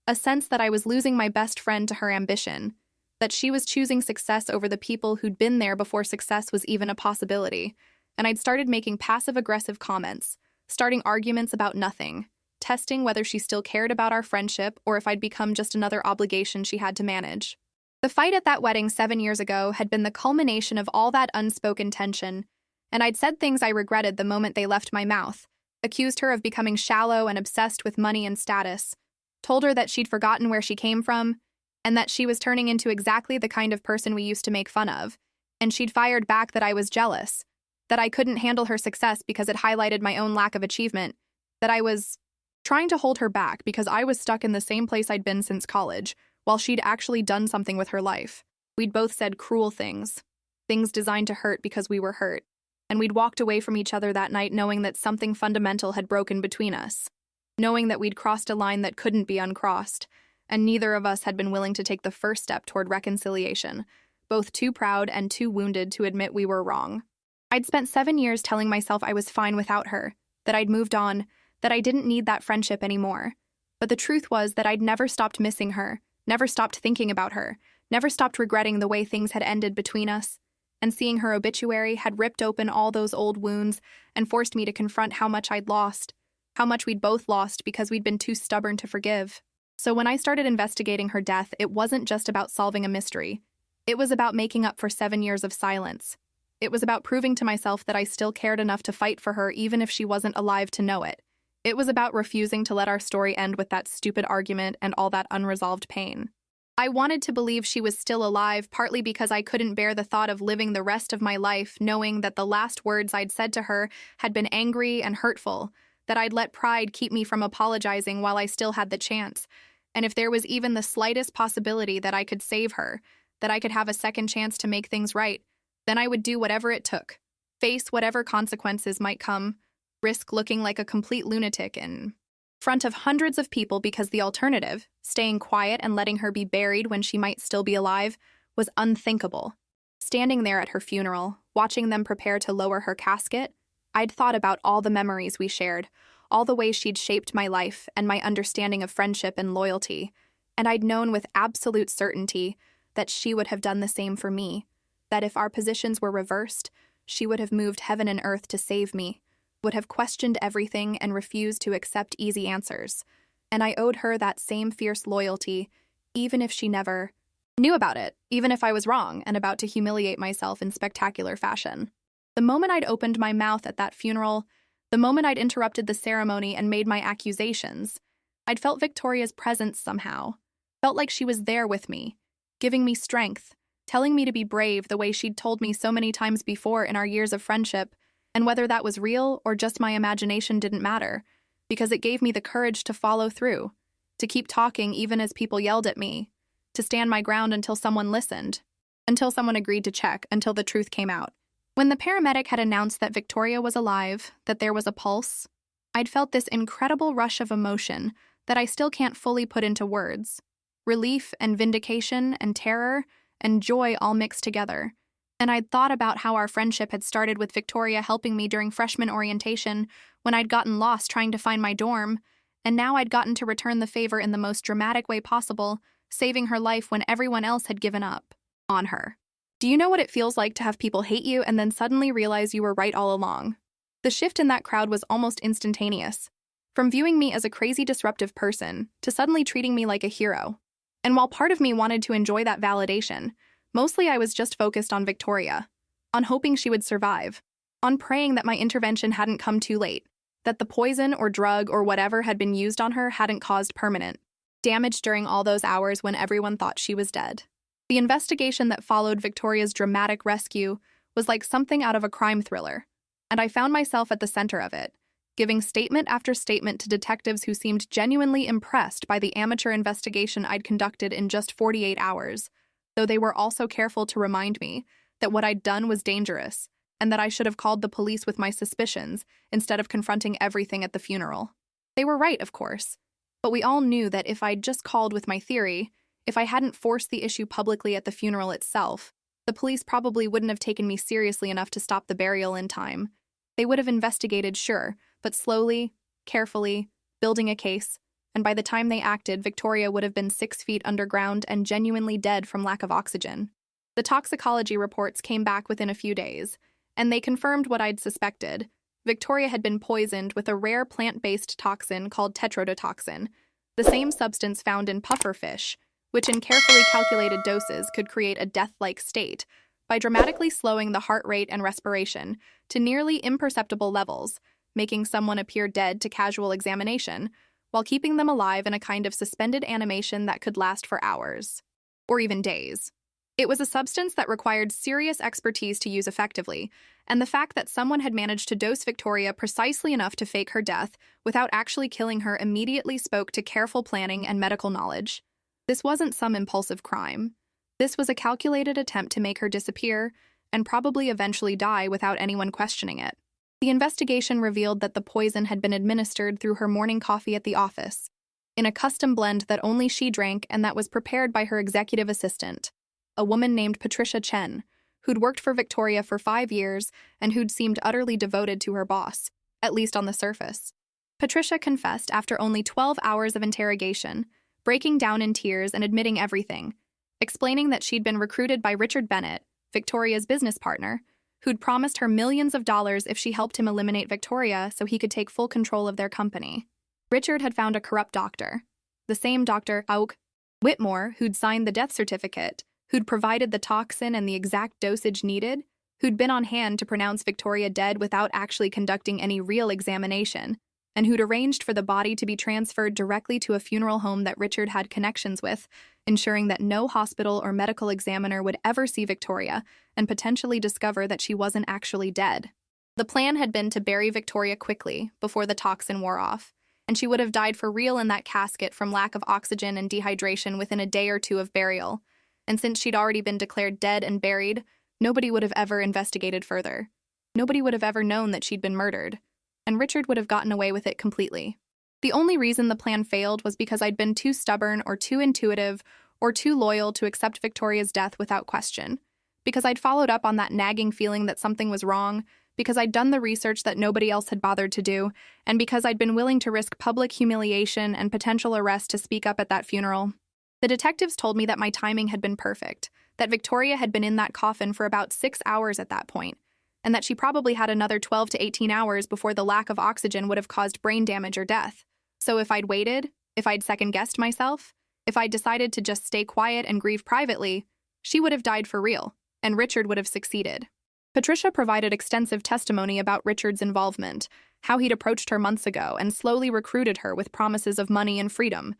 a sense that I was losing my best friend to her ambition, that she was choosing success over the people who'd been there before success was even a possibility, and I'd started making passive-aggressive comments, starting arguments about nothing, testing whether she still cared about our friendship or if I'd become just another obligation she had to manage. The fight at that wedding 7 years ago had been the culmination of all that unspoken tension, and I'd said things I regretted the moment they left my mouth, accused her of becoming shallow and obsessed with money and status, told her that she'd forgotten where she came from, and that she was turning into exactly the kind of person we used to make fun of, and she'd fired back that I was jealous, that I couldn't handle her success because it highlighted my own lack of achievement, that I was trying to hold her back because I was stuck in the same place I'd been since college, while she'd actually done something with her life. We'd both said cruel things, things designed to hurt because we were hurt, and we'd walked away from each other that night knowing that something fundamental had broken between us, knowing that we'd crossed a line that couldn't be uncrossed, and neither of us had been willing to take the first step toward reconciliation, both too proud and too wounded to admit we were wrong. I'd spent 7 years telling myself I was fine without her, that I'd moved on, that I didn't need that friendship anymore. But the truth was that I'd never stopped missing her, never stopped thinking about her, never stopped regretting the way things had ended between us. And seeing her obituary had ripped open all those old wounds and forced me to confront how much I'd lost, how much we'd both lost because we'd been too stubborn to forgive. So when I started investigating her death, it wasn't just about solving a mystery. It was about making up for 7 years of silence. It was about proving to myself that I still cared enough to fight for her even if she wasn't alive to know it. It was about refusing to let our story end with that stupid argument and all that unresolved pain. I wanted to believe she was still alive, partly because I couldn't bear the thought of living the rest of my life knowing that the last words I'd said to her had been angry and hurtful, that I'd let pride keep me from apologizing while I still had the chance. And if there was even the slightest possibility that I could save her, that I could have a second chance to make things right, then I would do whatever it took, face whatever consequences might come, risk looking like a complete lunatic in front of hundreds of people because the alternative, staying quiet and letting her be buried when she might still be alive, was unthinkable. Standing there at her funeral, watching them prepare to lower her casket, I'd thought about all the memories we shared, all the ways she'd shaped my life and my understanding of friendship and loyalty, and I'd known with absolute certainty that she would have done the same for me, that if our positions were reversed, she would have moved heaven and earth to save me, would have questioned everything and refused to accept easy answers, and I owed her that same fierce loyalty, even if she never knew about it, even if I was wrong and about to humiliate myself in spectacular fashion. The moment I'd opened my mouth at that funeral, the moment I'd interrupted the ceremony and made my accusations, I'd felt Victoria's presence somehow, felt like she was there with me, giving me strength, telling me to be brave the way she'd told me so many times before in our years of friendship, and whether that was real or just my imagination didn't matter, because it gave me the courage to follow through, to keep talking even as people yelled at me, to stand my ground until someone listened, until someone agreed to check, until the truth came out. When the paramedic had announced that Victoria was alive, that there was a pulse, I'd felt this incredible rush of emotion that I still can't fully put into words. Relief and vindication and terror and joy all mixed together. And I'd thought about how our friendship had started with Victoria helping me during freshman orientation when I'd gotten lost trying to find my dorm, and now I'd gotten to return the favor in the most dramatic way possible, saving her life when everyone else had given up on her. Do you know what it feels like to have people hate you and then suddenly realize you were right all along? The shift in that crowd was almost instantaneous. from viewing me as a crazy disruptive person to suddenly treating me like a hero. And while part of me wanted to enjoy that validation, mostly I was just focused on Victoria, on hoping she would survive, on praying that my intervention hadn't come too late, that the poison or drug or whatever had been used on her hadn't caused permanent damage during all those hours when everyone thought she was dead. The investigation that followed Victoria's dramatic rescue was like something out of a crime thriller, and I found myself at the center of it, giving statement after statement to detectives who seemed genuinely impressed by the amateur investigation I'd conducted in just 48 hours, though they were also careful to remind me that what I'd done was dangerous and that I should have called the police with my suspicions instead of confronting everything at the funeral. They were right, of course, but we all knew that if I'd just called with my theory, if I hadn't forced the issue publicly at the funeral itself, the police probably wouldn't have taken me seriously enough to stop the burial in time. They would have investigated, sure, but slowly, carefully, building a case, and by the time they acted, Victoria would have been 6 feet underground and genuinely dead from lack of oxygen. The toxicology reports came back within a few days, and they confirmed what I'd suspected. Victoria had been poisoned with a rare plant-based toxin called tetrodotoxin, the same substance found in pufferfish, which in carefully calculated doses could create a death-like state by dramatically slowing the heart rate and respiration to nearly imperceptible levels, making someone appear dead to casual examination, while keeping them alive in a kind of suspended animation that could last for hours, or even days. It was a substance that required serious expertise to use effectively, and the fact that someone had managed to dose Victoria precisely enough to fake her death without actually killing her immediately spoke to careful planning and medical knowledge. This wasn't some impulsive crime. This was a calculated attempt to make her disappear and probably eventually die without anyone questioning it. The investigation revealed that the poison had been administered through her morning coffee at the office, in a custom blend that only she drank and that was prepared by her executive assistant, a woman named Patricia Chen, who'd worked for Victoria for 5 years and who'd seemed utterly devoted to her boss, at least on the surface. Patricia confessed after only 12 hours of interrogation, breaking down in tears and admitting everything, explaining that she'd been recruited by Richard Bennett, Victoria's business partner, who'd promised her millions of dollars if she helped him eliminate Victoria so he could take full control of their company. Richard had found a corrupt doctor, the same Dr. Auk Whitmore who'd signed the death certificate, who'd provided the toxin and the exact dosage needed, who'd been on hand to pronounce Victoria dead without actually conducting any real examination, and who'd arranged for the body to be transferred directly to a funeral home that Richard had connections with, ensuring that no hospital or medical examiner would ever see Victoria and potentially discover that she wasn't actually dead. The plan had been to bury Victoria quickly before the toxin wore off, and she would have died for real in that casket from lack of oxygen and dehydration within a day or two of burial. And since she'd already been declared dead and buried, nobody would have ever investigated further. Nobody would have ever known that she'd been murdered, and Richard would have gotten away with it completely. The only reason the plan failed was because I'd been too stubborn or too intuitive or too loyal to accept Victoria's death without question, because I'd followed up on that nagging feeling that something was wrong, because I'd done the research that nobody else had bothered to do, and because I'd been willing to risk public humiliation and potential arrest to speak up at that funeral. The detectives told me that my timing had been perfect, that Victoria had been in that coffin for about 6 hours at that point, and that she probably had another 12 to 18 hours before the lack of oxygen would have caused brain damage or death. So if I'd waited, if I'd second-guessed myself, if I'd decided to just stay quiet and grieve privately, she would have died for real, and Richard would have succeeded. Patricia provided extensive testimony about Richard's involvement, how he'd approached her months ago and slowly recruited her with promises of money and freedom,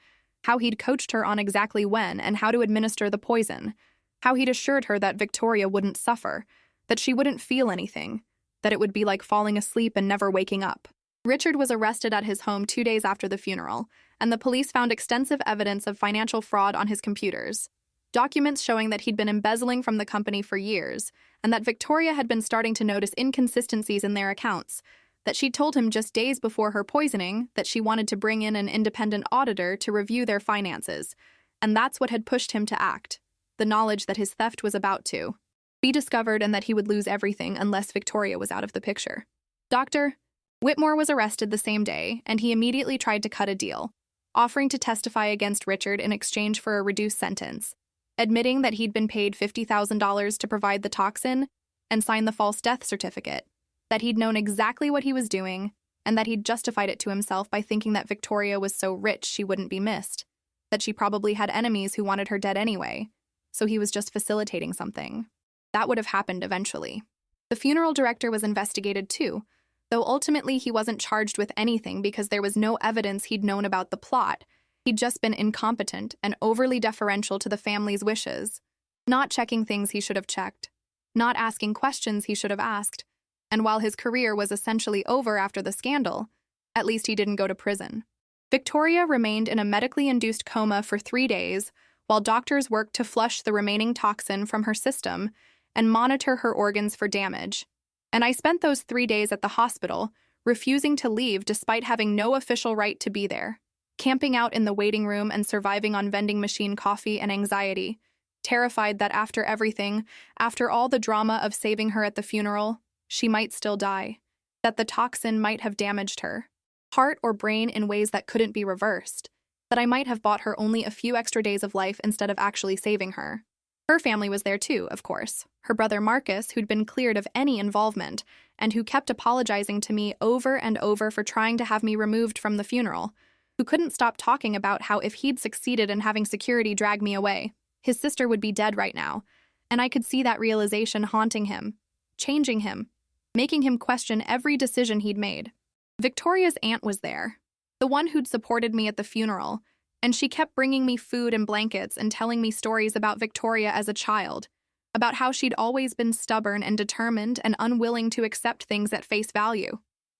how he'd coached her on exactly when and how to administer the poison, how he'd assured her that Victoria wouldn't suffer, that she wouldn't feel anything, that it would be like falling asleep and never waking up. Richard was arrested at his home 2 days after the funeral, and the police found extensive evidence of financial fraud on his computers. Documents showing that he'd been embezzling from the company for years, and that Victoria had been starting to notice inconsistencies in their accounts, that she'd told him just days before her poisoning that she wanted to bring in an independent auditor to review their finances, and that's what had pushed him to act, the knowledge that his theft was about to be discovered and that he would lose everything unless Victoria was out of the picture. Dr. Whitmore was arrested the same day, and he immediately tried to cut a deal, offering to testify against Richard in exchange for a reduced sentence, admitting that he'd been paid $50,000 to provide the toxin and sign the false death certificate, that he'd known exactly what he was doing, and that he'd justified it to himself by thinking that Victoria was so rich she wouldn't be missed, that she probably had enemies who wanted her dead anyway, so he was just facilitating something. That would have happened eventually. The funeral director was investigated too, though ultimately he wasn't charged with anything because there was no evidence he'd known about the plot. He'd just been incompetent and overly deferential to the family's wishes, not checking things he should have checked, not asking questions he should have asked, and while his career was essentially over after the scandal, at least he didn't go to prison. Victoria remained in a medically induced coma for 3 days while doctors worked to flush the remaining toxin from her system and monitor her organs for damage. And I spent those 3 days at the hospital, refusing to leave despite having no official right to be there, camping out in the waiting room and surviving on vending machine coffee and anxiety, terrified that after everything, after all the drama of saving her at the funeral, she might still die, that the toxin might have damaged her, heart or brain in ways that couldn't be reversed, that I might have bought her only a few extra days of life instead of actually saving her. Her family was there too, of course. Her brother Marcus, who'd been cleared of any involvement, and who kept apologizing to me over and over for trying to have me removed from the funeral, who couldn't stop talking about how if he'd succeeded in having security drag me away, his sister would be dead right now, and I could see that realization haunting him, changing him, making him question every decision he'd made. Victoria's aunt was there, the one who'd supported me at the funeral, and she kept bringing me food and blankets and telling me stories about Victoria as a child, about how she'd always been stubborn and determined and unwilling to accept things at face value.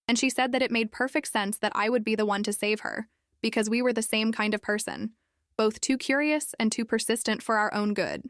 And she said that it made perfect sense that I would be the one to save her, because we were the same kind of person, both too curious and too persistent for our own good.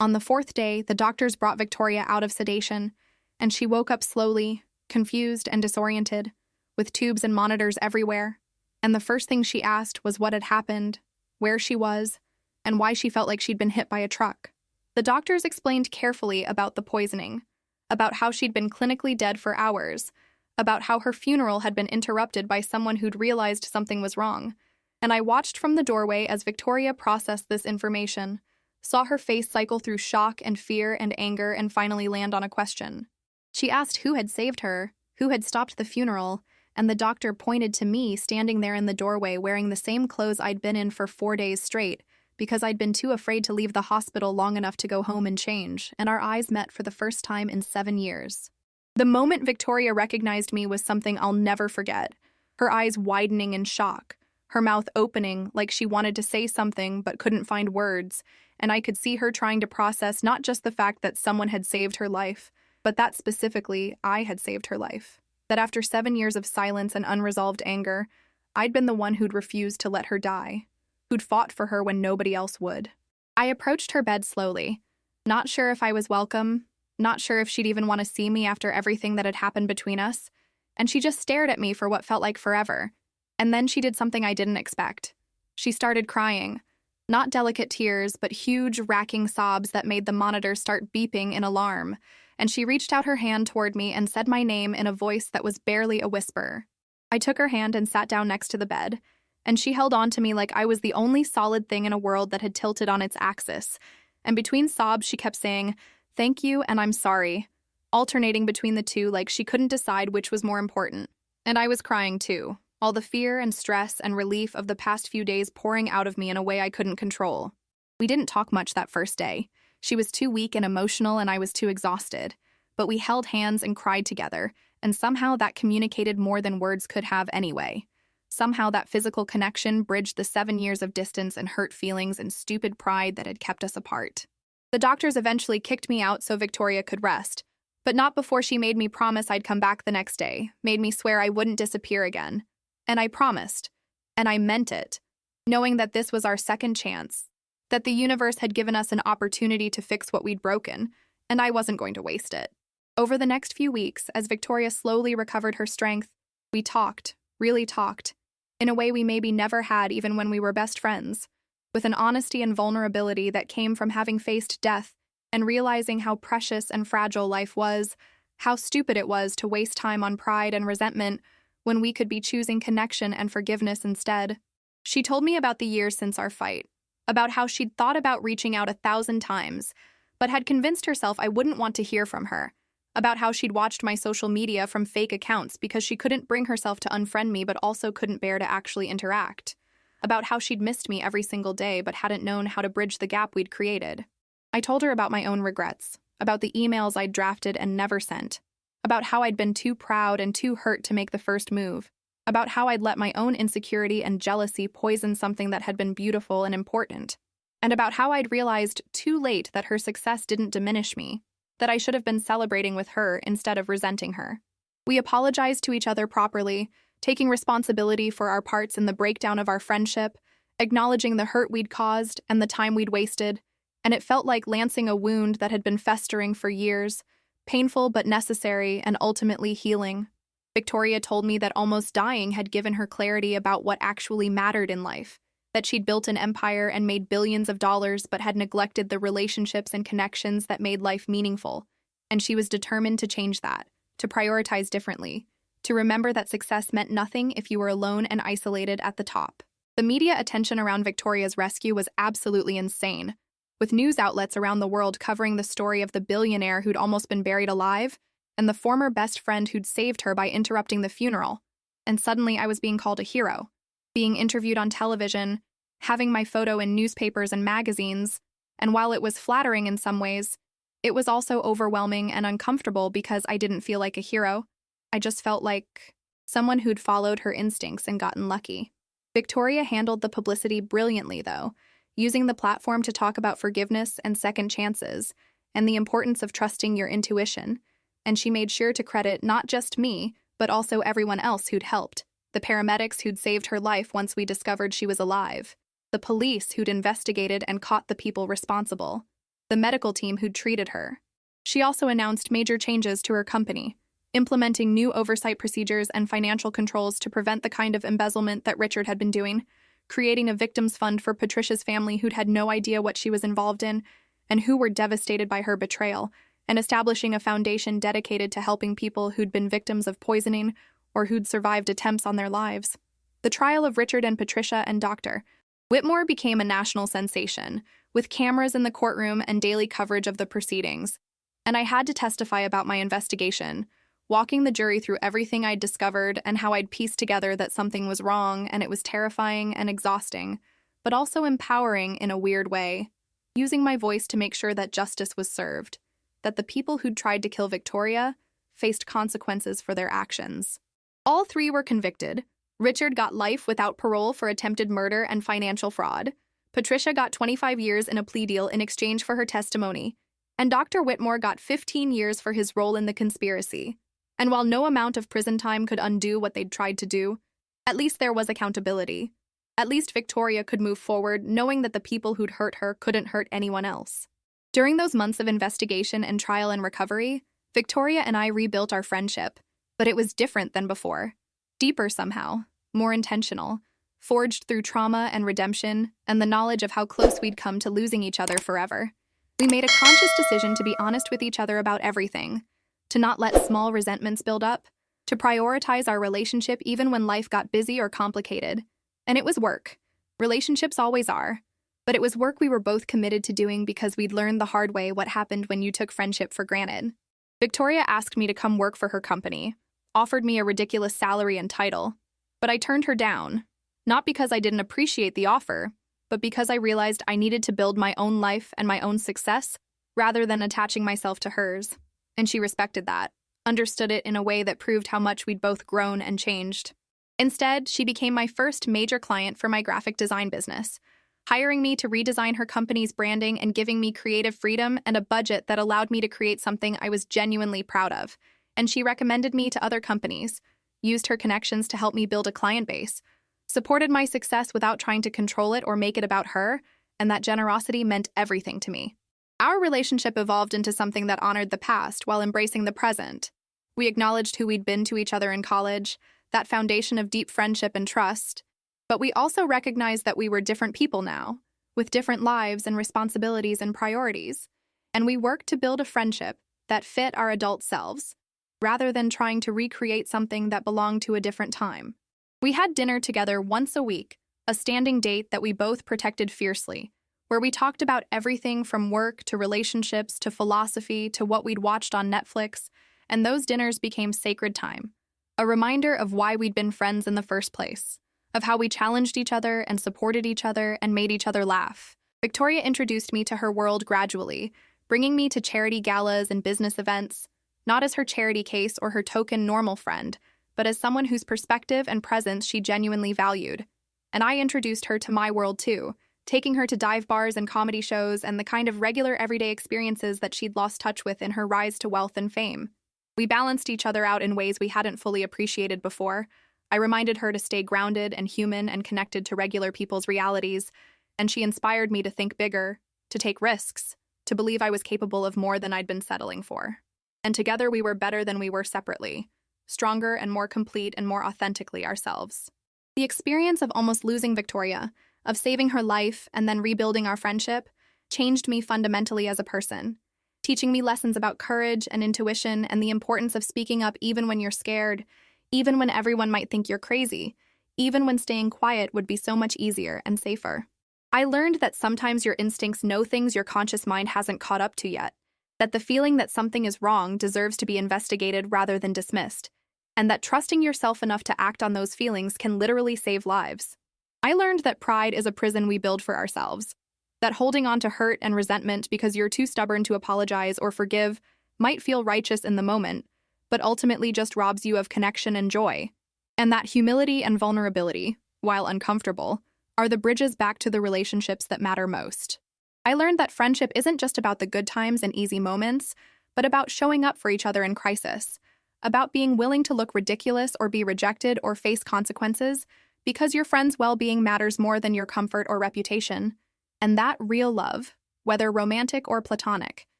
On the 4th day, the doctors brought Victoria out of sedation, and she woke up slowly, confused and disoriented, with tubes and monitors everywhere. And the first thing she asked was what had happened, where she was, and why she felt like she'd been hit by a truck. The doctors explained carefully about the poisoning, about how she'd been clinically dead for hours, about how her funeral had been interrupted by someone who'd realized something was wrong. And I watched from the doorway as Victoria processed this information, saw her face cycle through shock and fear and anger and finally land on a question. She asked who had saved her, who had stopped the funeral, and the doctor pointed to me standing there in the doorway wearing the same clothes I'd been in for 4 days straight, because I'd been too afraid to leave the hospital long enough to go home and change, and our eyes met for the first time in 7 years. The moment Victoria recognized me was something I'll never forget, her eyes widening in shock, her mouth opening like she wanted to say something but couldn't find words, and I could see her trying to process not just the fact that someone had saved her life, but that specifically I had saved her life. That after 7 years of silence and unresolved anger, I'd been the one who'd refused to let her die, who'd fought for her when nobody else would. I approached her bed slowly, not sure if I was welcome, not sure if she'd even want to see me after everything that had happened between us, and she just stared at me for what felt like forever. And then she did something I didn't expect. She started crying. Not delicate tears, but huge, racking sobs that made the monitor start beeping in alarm, and she reached out her hand toward me and said my name in a voice that was barely a whisper. I took her hand and sat down next to the bed, and she held on to me like I was the only solid thing in a world that had tilted on its axis, and between sobs she kept saying, "Thank you and I'm sorry," alternating between the two like she couldn't decide which was more important. And I was crying too, all the fear and stress and relief of the past few days pouring out of me in a way I couldn't control. We didn't talk much that first day. She was too weak and emotional and I was too exhausted. But we held hands and cried together, and somehow that communicated more than words could have anyway. Somehow that physical connection bridged the 7 years of distance and hurt feelings and stupid pride that had kept us apart. The doctors eventually kicked me out so Victoria could rest, but not before she made me promise I'd come back the next day, made me swear I wouldn't disappear again. And I promised, and I meant it, knowing that this was our second chance, that the universe had given us an opportunity to fix what we'd broken, and I wasn't going to waste it. Over the next few weeks, as Victoria slowly recovered her strength, we talked, really talked, in a way we maybe never had even when we were best friends, with an honesty and vulnerability that came from having faced death and realizing how precious and fragile life was, how stupid it was to waste time on pride and resentment when we could be choosing connection and forgiveness instead. She told me about the years since our fight, about how she'd thought about reaching out 1,000 times, but had convinced herself I wouldn't want to hear from her, about how she'd watched my social media from fake accounts because she couldn't bring herself to unfriend me but also couldn't bear to actually interact, about how she'd missed me every single day but hadn't known how to bridge the gap we'd created. I told her about my own regrets, about the emails I'd drafted and never sent, about how I'd been too proud and too hurt to make the first move, about how I'd let my own insecurity and jealousy poison something that had been beautiful and important, and about how I'd realized too late that her success didn't diminish me, that I should have been celebrating with her instead of resenting her. We apologized to each other properly, taking responsibility for our parts in the breakdown of our friendship, acknowledging the hurt we'd caused and the time we'd wasted, and it felt like lancing a wound that had been festering for years, painful but necessary and ultimately healing. Victoria told me that almost dying had given her clarity about what actually mattered in life, that she'd built an empire and made billions of dollars but had neglected the relationships and connections that made life meaningful, and she was determined to change that, to prioritize differently, to remember that success meant nothing if you were alone and isolated at the top. The media attention around Victoria's rescue was absolutely insane, with news outlets around the world covering the story of the billionaire who'd almost been buried alive and the former best friend who'd saved her by interrupting the funeral. And suddenly I was being called a hero, being interviewed on television, having my photo in newspapers and magazines, and while it was flattering in some ways, it was also overwhelming and uncomfortable because I didn't feel like a hero. I just felt like someone who'd followed her instincts and gotten lucky. Victoria handled the publicity brilliantly, though, using the platform to talk about forgiveness and second chances and the importance of trusting your intuition, and she made sure to credit not just me, but also everyone else who'd helped, the paramedics who'd saved her life once we discovered she was alive, the police who'd investigated and caught the people responsible, the medical team who'd treated her. She also announced major changes to her company, implementing new oversight procedures and financial controls to prevent the kind of embezzlement that Richard had been doing, creating a victims fund for Patricia's family who'd had no idea what she was involved in and who were devastated by her betrayal, and establishing a foundation dedicated to helping people who'd been victims of poisoning or who'd survived attempts on their lives. The trial of Richard and Patricia and Dr. Whitmore became a national sensation, with cameras in the courtroom and daily coverage of the proceedings, and I had to testify about my investigation, walking the jury through everything I'd discovered and how I'd pieced together that something was wrong, and it was terrifying and exhausting, but also empowering in a weird way, using my voice to make sure that justice was served, that the people who'd tried to kill Victoria faced consequences for their actions. All three were convicted. Richard got life without parole for attempted murder and financial fraud. Patricia got 25 years in a plea deal in exchange for her testimony, and Dr. Whitmore got 15 years for his role in the conspiracy. And while no amount of prison time could undo what they'd tried to do, at least there was accountability. At least Victoria could move forward, knowing that the people who'd hurt her couldn't hurt anyone else. During those months of investigation and trial and recovery, Victoria and I rebuilt our friendship, but it was different than before. Deeper somehow, more intentional, forged through trauma and redemption and the knowledge of how close we'd come to losing each other forever. We made a conscious decision to be honest with each other about everything, to not let small resentments build up, to prioritize our relationship even when life got busy or complicated. And it was work. Relationships always are. But it was work we were both committed to doing because we'd learned the hard way what happened when you took friendship for granted. Victoria asked me to come work for her company, offered me a ridiculous salary and title, but I turned her down, not because I didn't appreciate the offer, but because I realized I needed to build my own life and my own success rather than attaching myself to hers. And she respected that, understood it in a way that proved how much we'd both grown and changed. Instead, she became my first major client for my graphic design business, hiring me to redesign her company's branding and giving me creative freedom and a budget that allowed me to create something I was genuinely proud of. And she recommended me to other companies, used her connections to help me build a client base, supported my success without trying to control it or make it about her, and that generosity meant everything to me. Our relationship evolved into something that honored the past while embracing the present. We acknowledged who we'd been to each other in college, that foundation of deep friendship and trust, but we also recognized that we were different people now, with different lives and responsibilities and priorities, and we worked to build a friendship that fit our adult selves, rather than trying to recreate something that belonged to a different time. We had dinner together once a week, a standing date that we both protected fiercely, where we talked about everything from work to relationships to philosophy to what we'd watched on Netflix, and those dinners became sacred time. A reminder of why we'd been friends in the first place, of how we challenged each other and supported each other and made each other laugh. Victoria introduced me to her world gradually, bringing me to charity galas and business events, not as her charity case or her token normal friend, but as someone whose perspective and presence she genuinely valued. And I introduced her to my world too, taking her to dive bars and comedy shows and the kind of regular everyday experiences that she'd lost touch with in her rise to wealth and fame. We balanced each other out in ways we hadn't fully appreciated before. I reminded her to stay grounded and human and connected to regular people's realities, and she inspired me to think bigger, to take risks, to believe I was capable of more than I'd been settling for. And together we were better than we were separately, stronger and more complete and more authentically ourselves. The experience of almost losing Victoria, of saving her life and then rebuilding our friendship, changed me fundamentally as a person, teaching me lessons about courage and intuition and the importance of speaking up even when you're scared, even when everyone might think you're crazy, even when staying quiet would be so much easier and safer. I learned that sometimes your instincts know things your conscious mind hasn't caught up to yet, that the feeling that something is wrong deserves to be investigated rather than dismissed, and that trusting yourself enough to act on those feelings can literally save lives. I learned that pride is a prison we build for ourselves, that holding on to hurt and resentment because you're too stubborn to apologize or forgive might feel righteous in the moment, but ultimately just robs you of connection and joy, and that humility and vulnerability, while uncomfortable, are the bridges back to the relationships that matter most. I learned that friendship isn't just about the good times and easy moments, but about showing up for each other in crisis, about being willing to look ridiculous or be rejected or face consequences because your friend's well-being matters more than your comfort or reputation. And that real love, whether romantic or platonic,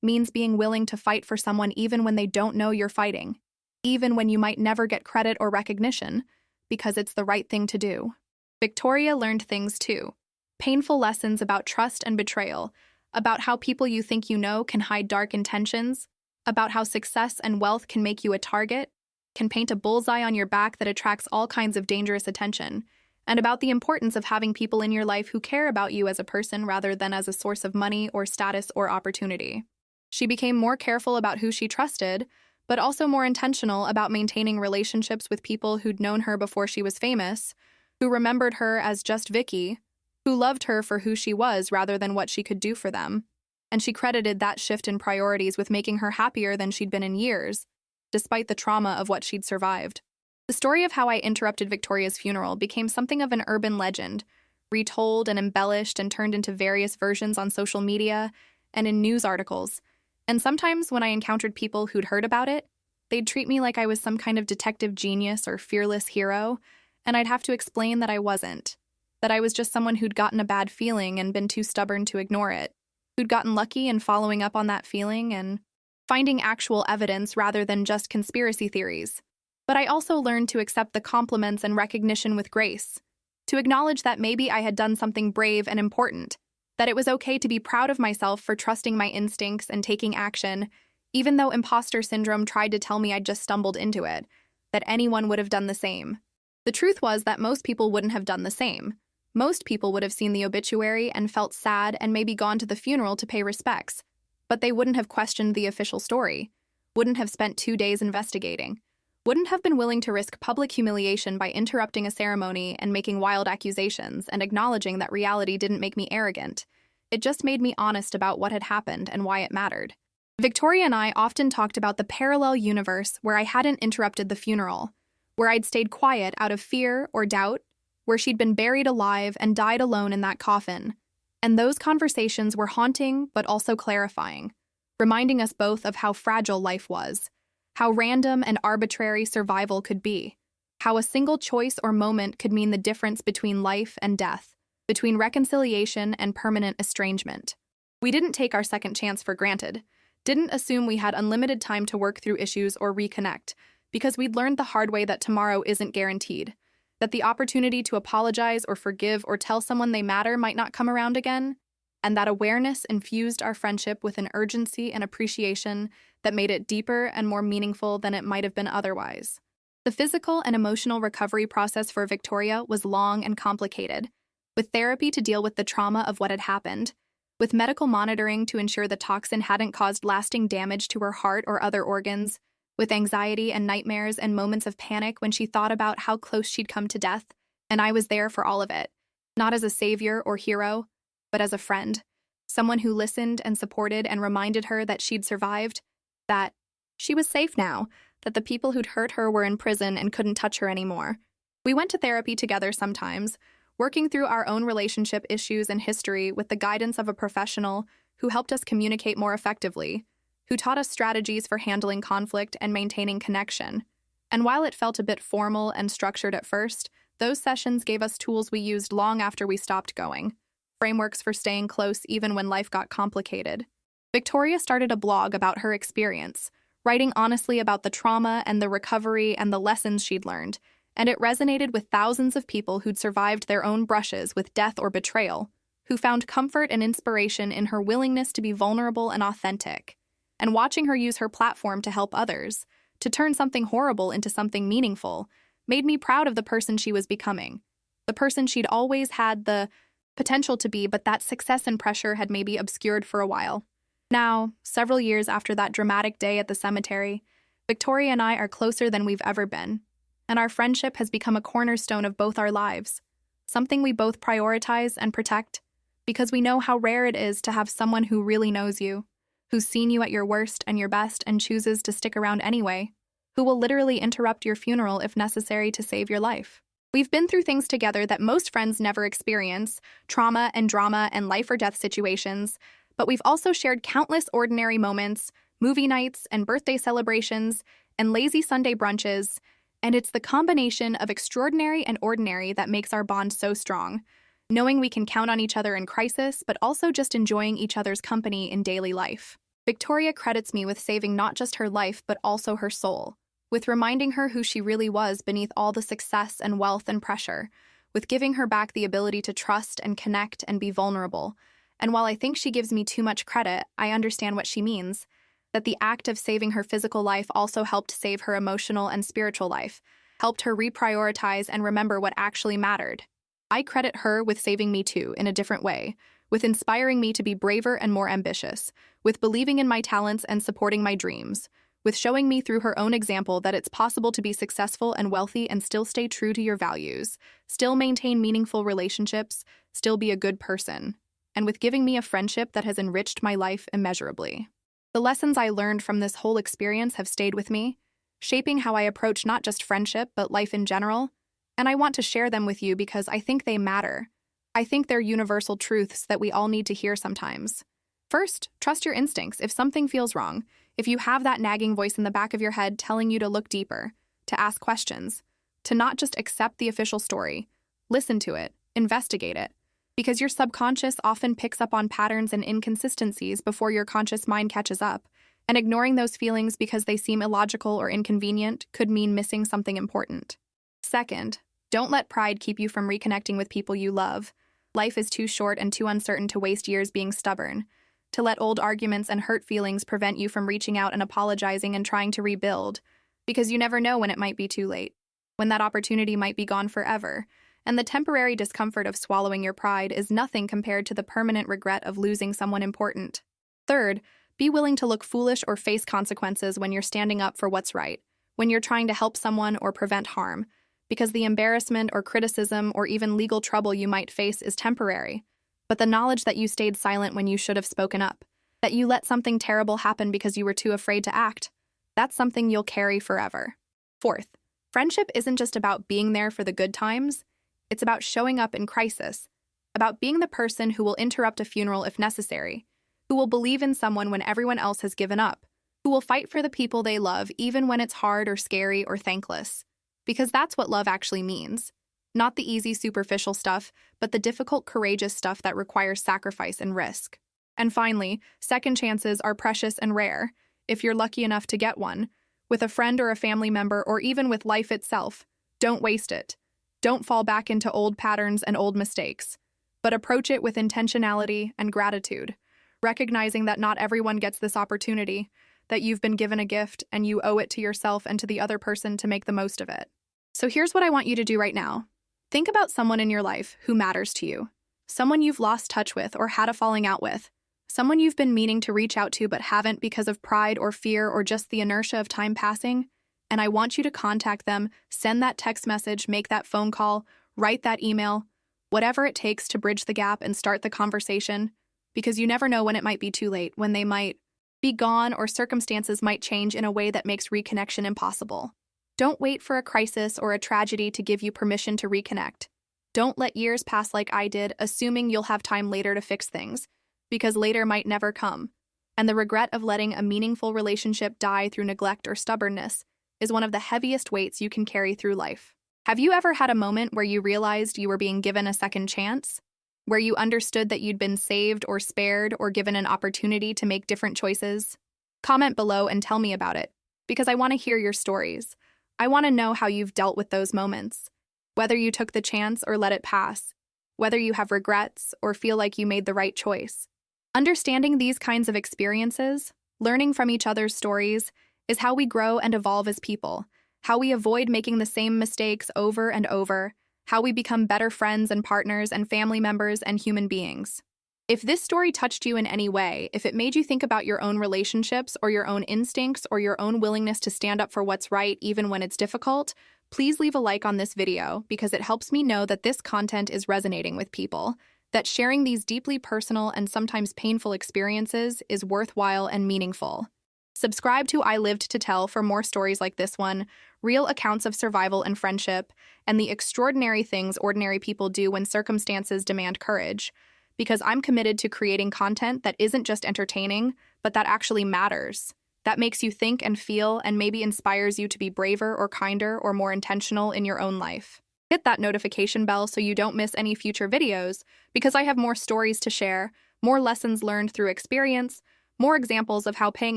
means being willing to fight for someone even when they don't know you're fighting, even when you might never get credit or recognition, because it's the right thing to do. Victoria learned things too. Painful lessons about trust and betrayal, about how people you think you know can hide dark intentions, about how success and wealth can make you a target, can paint a bullseye on your back that attracts all kinds of dangerous attention, and about the importance of having people in your life who care about you as a person rather than as a source of money or status or opportunity. She became more careful about who she trusted, but also more intentional about maintaining relationships with people who'd known her before she was famous, who remembered her as just Vicky, who loved her for who she was rather than what she could do for them. And she credited that shift in priorities with making her happier than she'd been in years, despite the trauma of what she'd survived. The story of how I interrupted Victoria's funeral became something of an urban legend, retold and embellished and turned into various versions on social media and in news articles. And sometimes when I encountered people who'd heard about it, they'd treat me like I was some kind of detective genius or fearless hero, and I'd have to explain that I wasn't, that I was just someone who'd gotten a bad feeling and been too stubborn to ignore it, who'd gotten lucky in following up on that feeling and finding actual evidence rather than just conspiracy theories. But I also learned to accept the compliments and recognition with grace, to acknowledge that maybe I had done something brave and important, that it was okay to be proud of myself for trusting my instincts and taking action, even though imposter syndrome tried to tell me I'd just stumbled into it, that anyone would have done the same. The truth was that most people wouldn't have done the same. Most people would have seen the obituary and felt sad and maybe gone to the funeral to pay respects, but they wouldn't have questioned the official story, wouldn't have spent 2 days investigating, wouldn't have been willing to risk public humiliation by interrupting a ceremony and making wild accusations and acknowledging that reality didn't make me arrogant. It just made me honest about what had happened and why it mattered. Victoria and I often talked about the parallel universe where I hadn't interrupted the funeral, where I'd stayed quiet out of fear or doubt, where she'd been buried alive and died alone in that coffin. And those conversations were haunting but also clarifying, reminding us both of how fragile life was, how random and arbitrary survival could be, how a single choice or moment could mean the difference between life and death, between reconciliation and permanent estrangement. We didn't take our second chance for granted, didn't assume we had unlimited time to work through issues or reconnect, because we'd learned the hard way that tomorrow isn't guaranteed, that the opportunity to apologize or forgive or tell someone they matter might not come around again, and that awareness infused our friendship with an urgency and appreciation that made it deeper and more meaningful than it might have been otherwise. The physical and emotional recovery process for Victoria was long and complicated, with therapy to deal with the trauma of what had happened, with medical monitoring to ensure the toxin hadn't caused lasting damage to her heart or other organs, with anxiety and nightmares and moments of panic when she thought about how close she'd come to death, and I was there for all of it, not as a savior or hero, but as a friend, someone who listened and supported and reminded her that she'd survived, that she was safe now, that the people who'd hurt her were in prison and couldn't touch her anymore. We went to therapy together sometimes, working through our own relationship issues and history with the guidance of a professional who helped us communicate more effectively, who taught us strategies for handling conflict and maintaining connection. And while it felt a bit formal and structured at first, those sessions gave us tools we used long after we stopped going, frameworks for staying close even when life got complicated. Victoria started a blog about her experience, writing honestly about the trauma and the recovery and the lessons she'd learned, and it resonated with thousands of people who'd survived their own brushes with death or betrayal, who found comfort and inspiration in her willingness to be vulnerable and authentic. And watching her use her platform to help others, to turn something horrible into something meaningful, made me proud of the person she was becoming, the person she'd always had the potential to be, but that success and pressure had maybe obscured for a while. Now, several years after that dramatic day at the cemetery, Victoria and I are closer than we've ever been, and our friendship has become a cornerstone of both our lives, something we both prioritize and protect, because we know how rare it is to have someone who really knows you, who's seen you at your worst and your best and chooses to stick around anyway, who will literally interrupt your funeral if necessary to save your life. We've been through things together that most friends never experience, trauma and drama and life or death situations, but we've also shared countless ordinary moments, movie nights and birthday celebrations, and lazy Sunday brunches, and it's the combination of extraordinary and ordinary that makes our bond so strong, knowing we can count on each other in crisis, but also just enjoying each other's company in daily life. Victoria credits me with saving not just her life, but also her soul, with reminding her who she really was beneath all the success and wealth and pressure, with giving her back the ability to trust and connect and be vulnerable. And while I think she gives me too much credit, I understand what she means, that the act of saving her physical life also helped save her emotional and spiritual life, helped her reprioritize and remember what actually mattered. I credit her with saving me too, in a different way, with inspiring me to be braver and more ambitious, with believing in my talents and supporting my dreams, with showing me through her own example that it's possible to be successful and wealthy and still stay true to your values, still maintain meaningful relationships, still be a good person, and with giving me a friendship that has enriched my life immeasurably. The lessons I learned from this whole experience have stayed with me, shaping how I approach not just friendship, but life in general, and I want to share them with you because I think they matter. I think they're universal truths that we all need to hear sometimes. First, trust your instincts if something feels wrong, if you have that nagging voice in the back of your head telling you to look deeper, to ask questions, to not just accept the official story, listen to it, investigate it, because your subconscious often picks up on patterns and inconsistencies before your conscious mind catches up, and ignoring those feelings because they seem illogical or inconvenient could mean missing something important. Second, don't let pride keep you from reconnecting with people you love. Life is too short and too uncertain to waste years being stubborn, to let old arguments and hurt feelings prevent you from reaching out and apologizing and trying to rebuild, because you never know when it might be too late, when that opportunity might be gone forever, and the temporary discomfort of swallowing your pride is nothing compared to the permanent regret of losing someone important. Third, be willing to look foolish or face consequences when you're standing up for what's right, when you're trying to help someone or prevent harm, because the embarrassment or criticism or even legal trouble you might face is temporary. But the knowledge that you stayed silent when you should have spoken up, that you let something terrible happen because you were too afraid to act, that's something you'll carry forever. Fourth, friendship isn't just about being there for the good times, it's about showing up in crisis, about being the person who will interrupt a funeral if necessary, who will believe in someone when everyone else has given up, who will fight for the people they love even when it's hard or scary or thankless. Because that's what love actually means. Not the easy, superficial stuff, but the difficult, courageous stuff that requires sacrifice and risk. And finally, second chances are precious and rare, if you're lucky enough to get one, with a friend or a family member or even with life itself. Don't waste it. Don't fall back into old patterns and old mistakes, but approach it with intentionality and gratitude, recognizing that not everyone gets this opportunity, that you've been given a gift and you owe it to yourself and to the other person to make the most of it. So here's what I want you to do right now. Think about someone in your life who matters to you. Someone you've lost touch with or had a falling out with. Someone you've been meaning to reach out to but haven't because of pride or fear or just the inertia of time passing. And I want you to contact them, send that text message, make that phone call, write that email, whatever it takes to bridge the gap and start the conversation, because you never know when it might be too late, when they might be gone or circumstances might change in a way that makes reconnection impossible. Don't wait for a crisis or a tragedy to give you permission to reconnect. Don't let years pass like I did, assuming you'll have time later to fix things, because later might never come. And the regret of letting a meaningful relationship die through neglect or stubbornness is one of the heaviest weights you can carry through life. Have you ever had a moment where you realized you were being given a second chance? Where you understood that you'd been saved or spared or given an opportunity to make different choices? Comment below and tell me about it, because I want to hear your stories. I want to know how you've dealt with those moments. Whether you took the chance or let it pass. Whether you have regrets or feel like you made the right choice. Understanding these kinds of experiences, learning from each other's stories, is how we grow and evolve as people, how we avoid making the same mistakes over and over, how we become better friends and partners and family members and human beings. If this story touched you in any way, if it made you think about your own relationships or your own instincts or your own willingness to stand up for what's right even when it's difficult, please leave a like on this video because it helps me know that this content is resonating with people, that sharing these deeply personal and sometimes painful experiences is worthwhile and meaningful. Subscribe to I Lived to Tell for more stories like this one, real accounts of survival and friendship, and the extraordinary things ordinary people do when circumstances demand courage, because I'm committed to creating content that isn't just entertaining, but that actually matters, that makes you think and feel and maybe inspires you to be braver or kinder or more intentional in your own life. Hit that notification bell so you don't miss any future videos, because I have more stories to share, more lessons learned through experience, more examples of how paying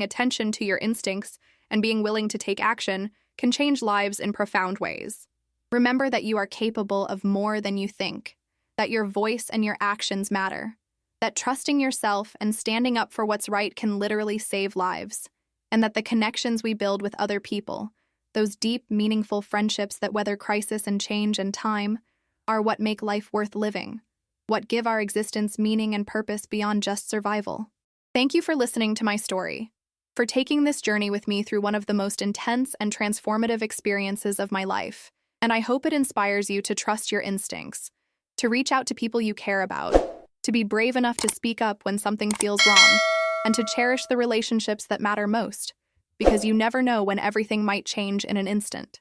attention to your instincts and being willing to take action can change lives in profound ways. Remember that you are capable of more than you think, that your voice and your actions matter, that trusting yourself and standing up for what's right can literally save lives, and that the connections we build with other people, those deep, meaningful friendships that weather crisis and change and time, are what make life worth living, what give our existence meaning and purpose beyond just survival. Thank you for listening to my story, for taking this journey with me through one of the most intense and transformative experiences of my life, and I hope it inspires you to trust your instincts, to reach out to people you care about, to be brave enough to speak up when something feels wrong, and to cherish the relationships that matter most, because you never know when everything might change in an instant.